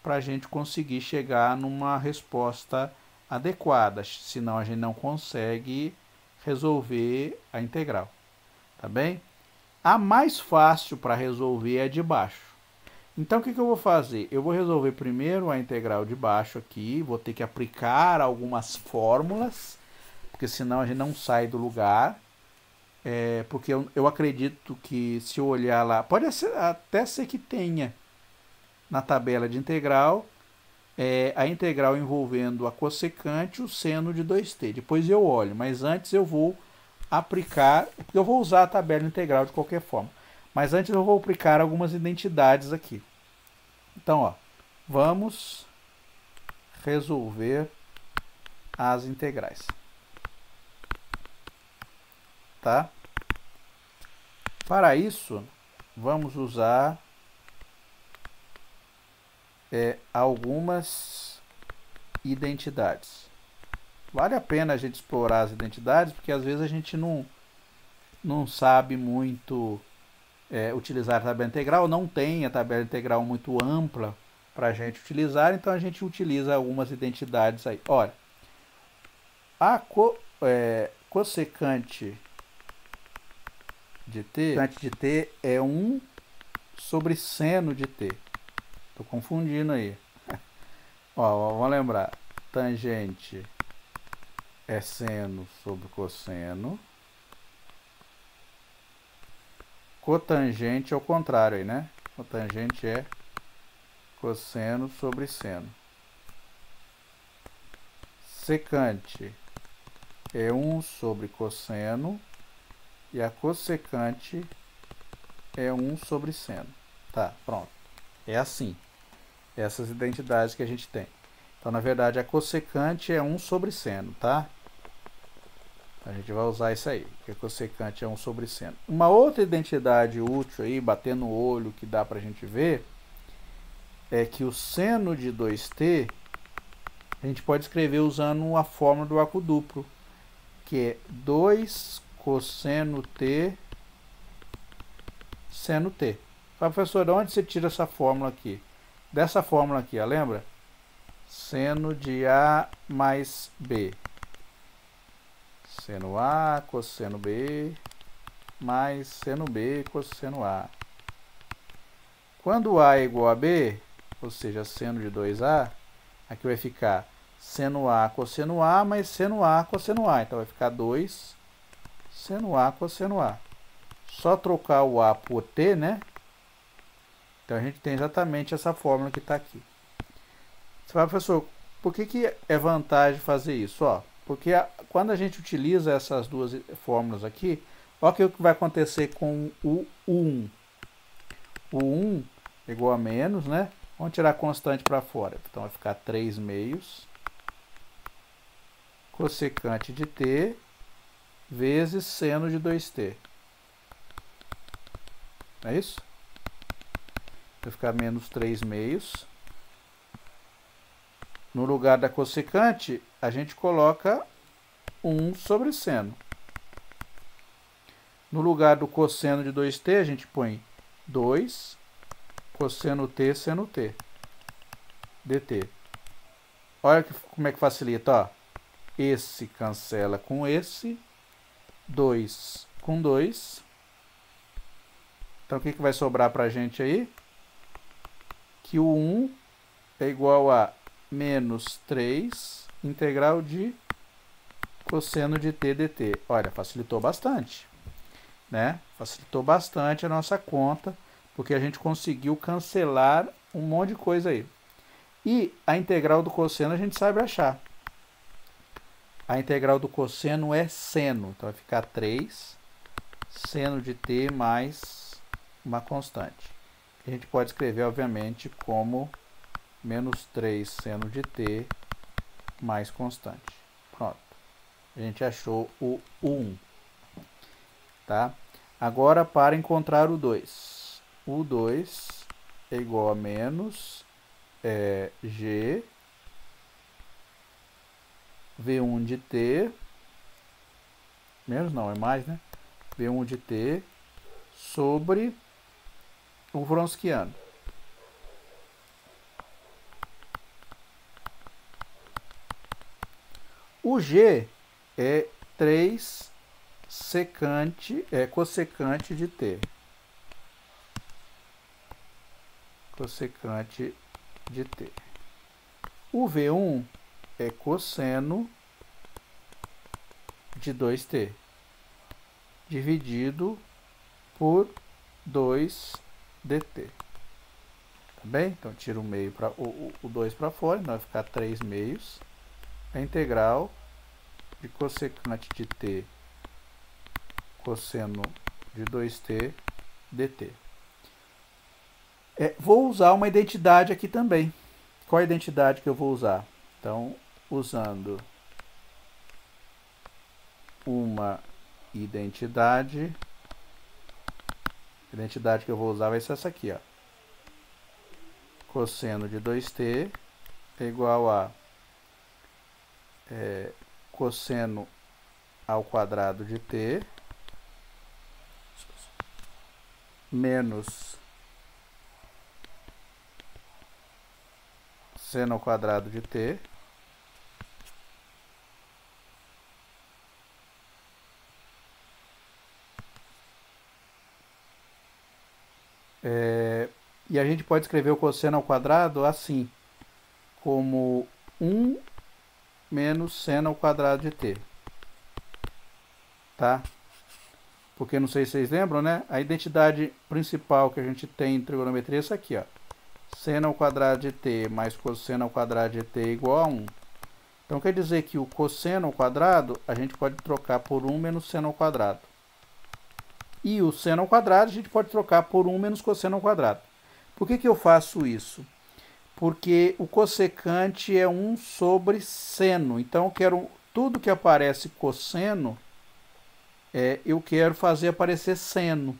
para a gente conseguir chegar numa resposta adequada. Senão, a gente não consegue resolver a integral. Tá bem? A mais fácil para resolver é a de baixo. Então, o que eu vou fazer? Eu vou resolver primeiro a integral de baixo aqui. Vou ter que aplicar algumas fórmulas, porque senão a gente não sai do lugar. Porque eu acredito que se eu olhar lá, pode até ser que tenha na tabela de integral a integral envolvendo a cossecante e o seno de 2t. Depois eu olho, mas antes eu vou aplicar, porque eu vou usar a tabela integral de qualquer forma. Mas antes eu vou aplicar algumas identidades aqui. Então, ó, vamos resolver as integrais. Tá? Para isso, vamos usar algumas identidades. Vale a pena a gente explorar as identidades, porque às vezes a gente não sabe muito utilizar a tabela integral, não tem a tabela integral muito ampla para a gente utilizar, então a gente utiliza algumas identidades aí. Olha, a cossecante de t é 1 sobre seno de t. Estou confundindo aí. Ó, vamos lembrar. Tangente é seno sobre cosseno. Cotangente é o contrário aí, né? Cotangente é cosseno sobre seno. Secante é 1 sobre cosseno. E a cossecante é 1 sobre seno. Tá, pronto. É assim. Essas identidades que a gente tem. Então, na verdade, a cossecante é 1 sobre seno, tá? A gente vai usar isso aí, que a cossecante é 1 sobre seno. Uma outra identidade útil aí, batendo no olho, que dá pra gente ver, é que o seno de 2t, a gente pode escrever usando a fórmula do arco duplo, que é 2 cosseno t seno t. Fala, professor, de onde você tira essa fórmula aqui? Dessa fórmula aqui, ó, lembra? Seno de A mais B. Seno A, cosseno B, mais seno B, cosseno A. Quando A é igual a B, ou seja, seno de 2A, aqui vai ficar seno A, cosseno A, mais seno A, cosseno A. Então vai ficar 2 seno A, cosseno A. Só trocar o A por T, né? Então a gente tem exatamente essa fórmula que está aqui. Você fala, professor, por que é vantagem fazer isso? Ó, porque quando a gente utiliza essas duas fórmulas aqui, olha o que vai acontecer com o 1. O 1 é igual a menos, né? Vamos tirar a constante para fora. Então vai ficar 3 meios cossecante de t vezes seno de 2t. Não é isso? Vai ficar menos 3 meios. No lugar da cossecante, a gente coloca 1 sobre seno. No lugar do cosseno de 2t, a gente põe 2 cosseno t seno t dt. Olha como é que facilita, ó. Esse cancela com esse, 2 com 2. Então, o que vai sobrar para a gente aí? Que o 1 é igual a menos 3 integral de cosseno de t dt. Olha, facilitou bastante, né? Facilitou bastante a nossa conta, porque a gente conseguiu cancelar um monte de coisa aí. E a integral do cosseno a gente sabe achar. A integral do cosseno é seno, então vai ficar 3 seno de t mais uma constante. A gente pode escrever, obviamente, como menos 3 seno de t mais constante. Pronto. A gente achou o 1. Tá? Agora, para encontrar o 2. O 2 é igual a menos g V1 de t, menos não, é mais, né? V1 de t sobre o Wronskiano. O g é 3 cossecante de t. Cossecante de t. O V1 é cosseno de 2t dividido por 2 dt. Tá bem? Então tira o meio para o 2 para fora, então vai ficar 3 meios. A integral de cossecante de t cosseno de 2t dt. Vou usar uma identidade aqui também. Qual a identidade que eu vou usar? Então, usando uma identidade, a identidade que eu vou usar vai ser essa aqui, ó. cosseno de 2t é igual a cosseno ao quadrado de t menos seno ao quadrado de t e a gente pode escrever o cosseno ao quadrado assim, como 1 menos seno ao quadrado de t, tá? Porque não sei se vocês lembram, né? A identidade principal que a gente tem em trigonometria é essa aqui, ó. Seno ao quadrado de t mais cosseno ao quadrado de t igual a 1. Então quer dizer que o cosseno ao quadrado a gente pode trocar por 1 menos seno ao quadrado. E o seno ao quadrado a gente pode trocar por 1 menos cosseno ao quadrado. Por que eu faço isso? Porque o cossecante é 1 sobre seno. Então eu quero tudo que aparece cosseno, eu quero fazer aparecer seno.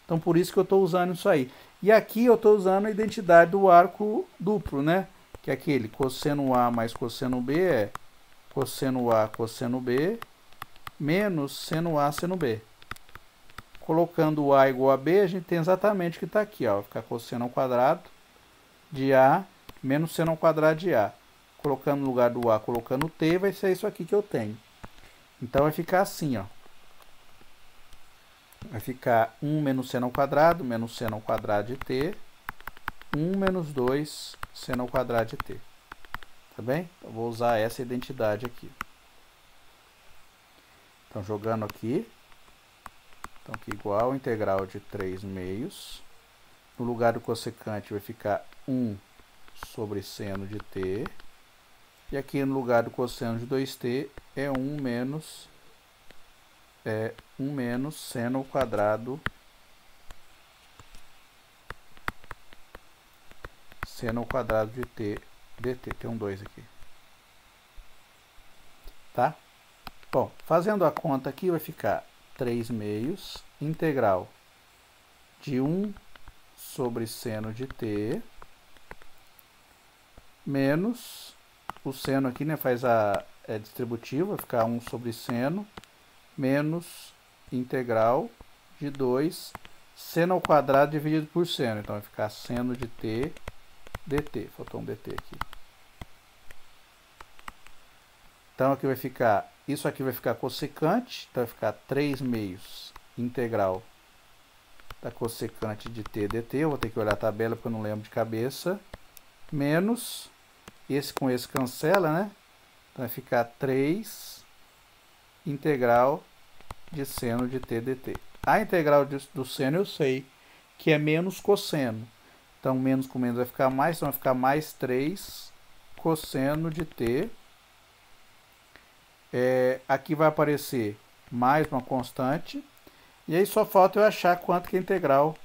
Então por isso que eu estou usando isso aí. E aqui eu estou usando a identidade do arco duplo, né? Que é aquele cosseno A mais cosseno B é cosseno A, cosseno B, menos seno A, seno B. Colocando o A igual a B, a gente tem exatamente o que está aqui, ó. Vai ficar cosseno ao quadrado de A menos seno ao quadrado de A. Colocando no lugar do A, colocando o T, vai ser isso aqui que eu tenho. Então vai ficar assim, ó. Vai ficar 1 menos seno ao quadrado, menos seno ao quadrado de t, 1 menos 2 seno ao quadrado de t. Tá bem? Eu vou usar essa identidade aqui. Então, jogando aqui. Então, aqui igual integral de 3 meios. No lugar do cossecante vai ficar 1 sobre seno de t. E aqui no lugar do cosseno de 2t é 1 menos seno ao quadrado de t dt. Tem um 2 aqui. Tá? Bom, fazendo a conta aqui vai ficar 3 meios integral de 1 sobre seno de t menos o seno aqui, né, faz distributivo, vai ficar 1 sobre seno menos integral de 2 seno ao quadrado dividido por seno. Então vai ficar seno de t dt. Faltou um dt aqui. Então aqui vai ficar, isso aqui vai ficar cossecante, então vai ficar 3 meios integral da cossecante de t dt. Eu vou ter que olhar a tabela porque eu não lembro de cabeça. Menos, esse com esse cancela, né? Então vai ficar 3 integral de seno de t dt. A integral do seno eu sei que é menos cosseno. Então, menos com menos vai ficar mais, então vai ficar mais 3 cosseno de t. Aqui vai aparecer mais uma constante. E aí só falta eu achar quanto que é a integral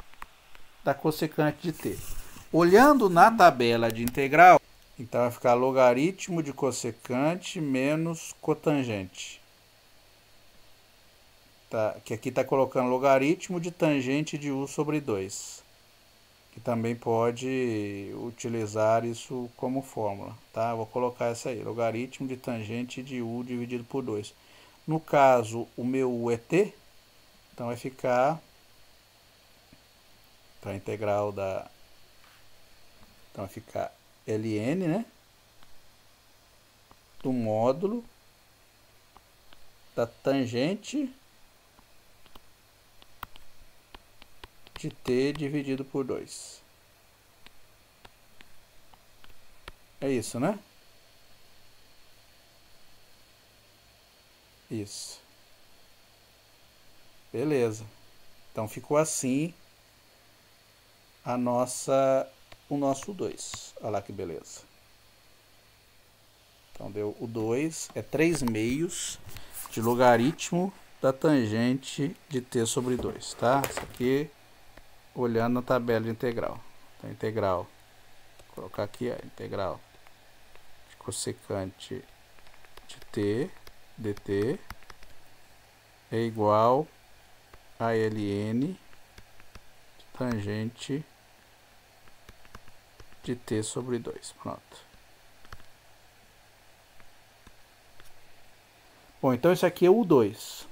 da cossecante de t. Olhando na tabela de integral, então vai ficar logaritmo de cossecante menos cotangente. Tá, que aqui está colocando logaritmo de tangente de u sobre 2. Que também pode utilizar isso como fórmula. Tá? Vou colocar essa aí, logaritmo de tangente de u dividido por 2. No caso, o meu u é t, então vai ficar a integral da... Então vai ficar ln, né? Do módulo da tangente de t dividido por 2. É isso, né? Isso. Beleza. Então ficou assim o nosso 2. Olha lá que beleza. Então deu o 2, é 3 meios de logaritmo da tangente de t sobre 2, tá? Isso aqui olhando na tabela de integral. Então, integral, vou colocar aqui, ó, integral de cossecante de t dt é igual a ln de tangente de t sobre 2. Pronto. Bom, então isso aqui é o 2.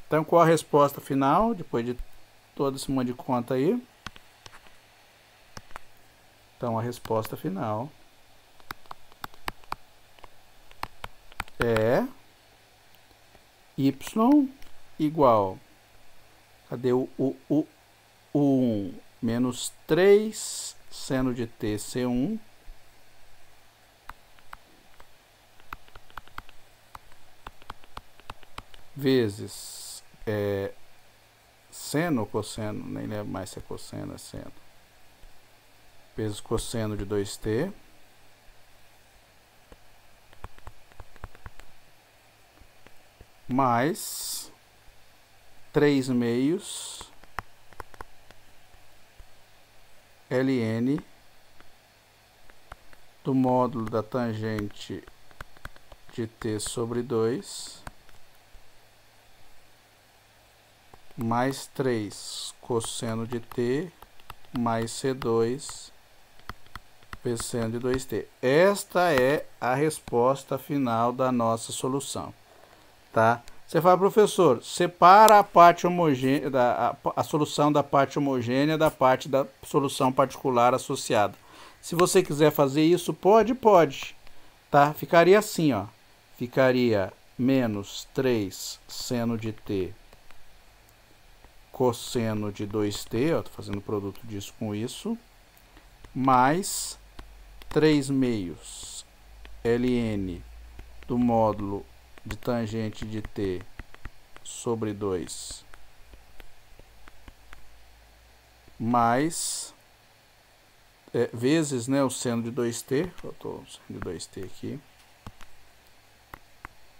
Então, qual a resposta final, depois de todo esse monte de conta aí? Então, a resposta final é y igual, cadê o 1? Menos 3 seno de t C1 vezes seno ou cosseno, nem lembro mais se é cosseno ou é seno, vezes cosseno de 2t mais 3 meios ln do módulo da tangente de t sobre 2 mais 3 cosseno de t mais C2 vezes seno de 2t. Esta é a resposta final da nossa solução, tá? Você fala, professor, separa a parte homogênea, a solução da parte homogênea da parte da solução particular associada. Se você quiser fazer isso, pode, tá? Ficaria assim, ó. Ficaria menos 3 seno de t cosseno de 2t, ó, tô fazendo produto disso com isso, mais 3 meios ln do módulo de tangente de t sobre 2 mais vezes, né, o seno de 2t, faltou o seno de 2t aqui,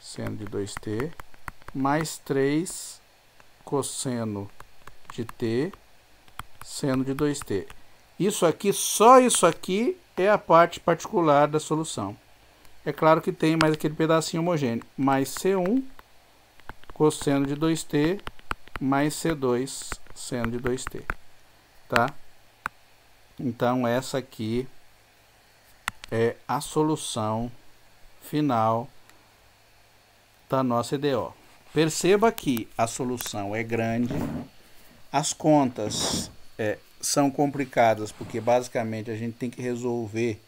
seno de 2t, mais 3 cosseno de t, seno de 2t. Isso aqui, só isso aqui é a parte particular da solução. É claro que tem mais aquele pedacinho homogêneo, mais C1 cosseno de 2t mais C2 seno de 2t, tá? Então essa aqui é a solução final da nossa EDO. Perceba que a solução é grande, as contas são complicadas, porque basicamente a gente tem que resolver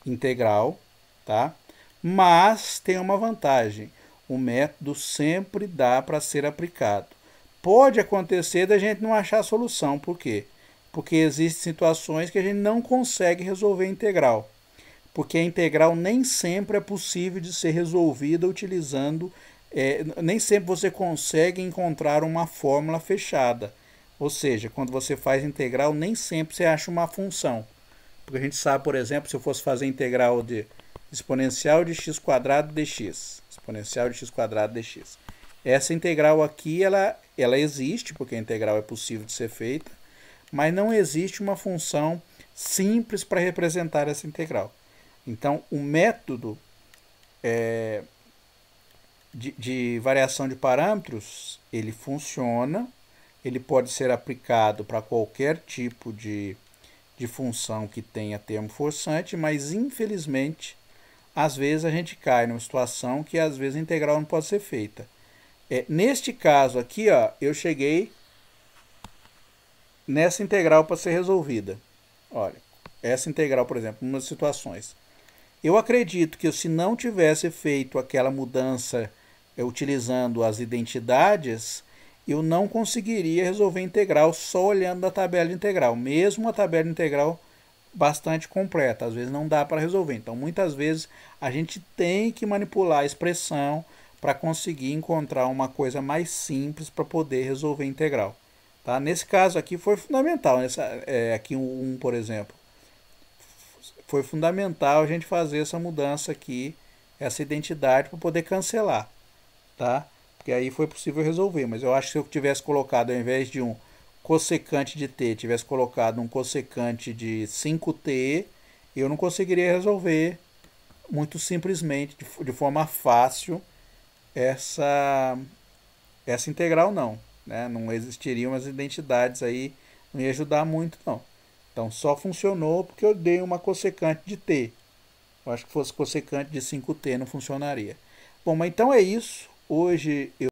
integral, tá? Mas tem uma vantagem, o método sempre dá para ser aplicado. Pode acontecer da gente não achar a solução, por quê? Porque existem situações que a gente não consegue resolver integral, porque a integral nem sempre é possível de ser resolvida utilizando, nem sempre você consegue encontrar uma fórmula fechada. Ou seja, quando você faz integral, nem sempre você acha uma função. Porque a gente sabe, por exemplo, se eu fosse fazer integral de exponencial de x quadrado dx, exponencial de x quadrado dx. Essa integral aqui, ela existe, porque a integral é possível de ser feita, mas não existe uma função simples para representar essa integral. Então, o método de variação de parâmetros, ele funciona, ele pode ser aplicado para qualquer tipo de função que tenha termo forçante, mas infelizmente, às vezes a gente cai numa situação que às vezes a integral não pode ser feita. Neste caso aqui, ó, eu cheguei nessa integral para ser resolvida. Olha, essa integral, por exemplo, em umas situações. Eu acredito que se não tivesse feito aquela mudança utilizando as identidades, eu não conseguiria resolver a integral só olhando a tabela de integral, mesmo a tabela de integral bastante completa, às vezes não dá para resolver. Então, muitas vezes a gente tem que manipular a expressão para conseguir encontrar uma coisa mais simples para poder resolver a integral. Tá? Nesse caso aqui foi fundamental, aqui um, por exemplo, foi fundamental a gente fazer essa mudança aqui, essa identidade para poder cancelar, tá? Porque aí foi possível resolver, mas eu acho que se eu tivesse colocado, ao invés de um cossecante de t, tivesse colocado um cossecante de 5t, eu não conseguiria resolver muito simplesmente, de forma fácil, essa integral não, né? Não existiriam as identidades aí, não ia ajudar muito não. Então só funcionou porque eu dei uma cossecante de t. Eu acho que fosse cossecante de 5t não funcionaria. Bom, mas então é isso. Hoje eu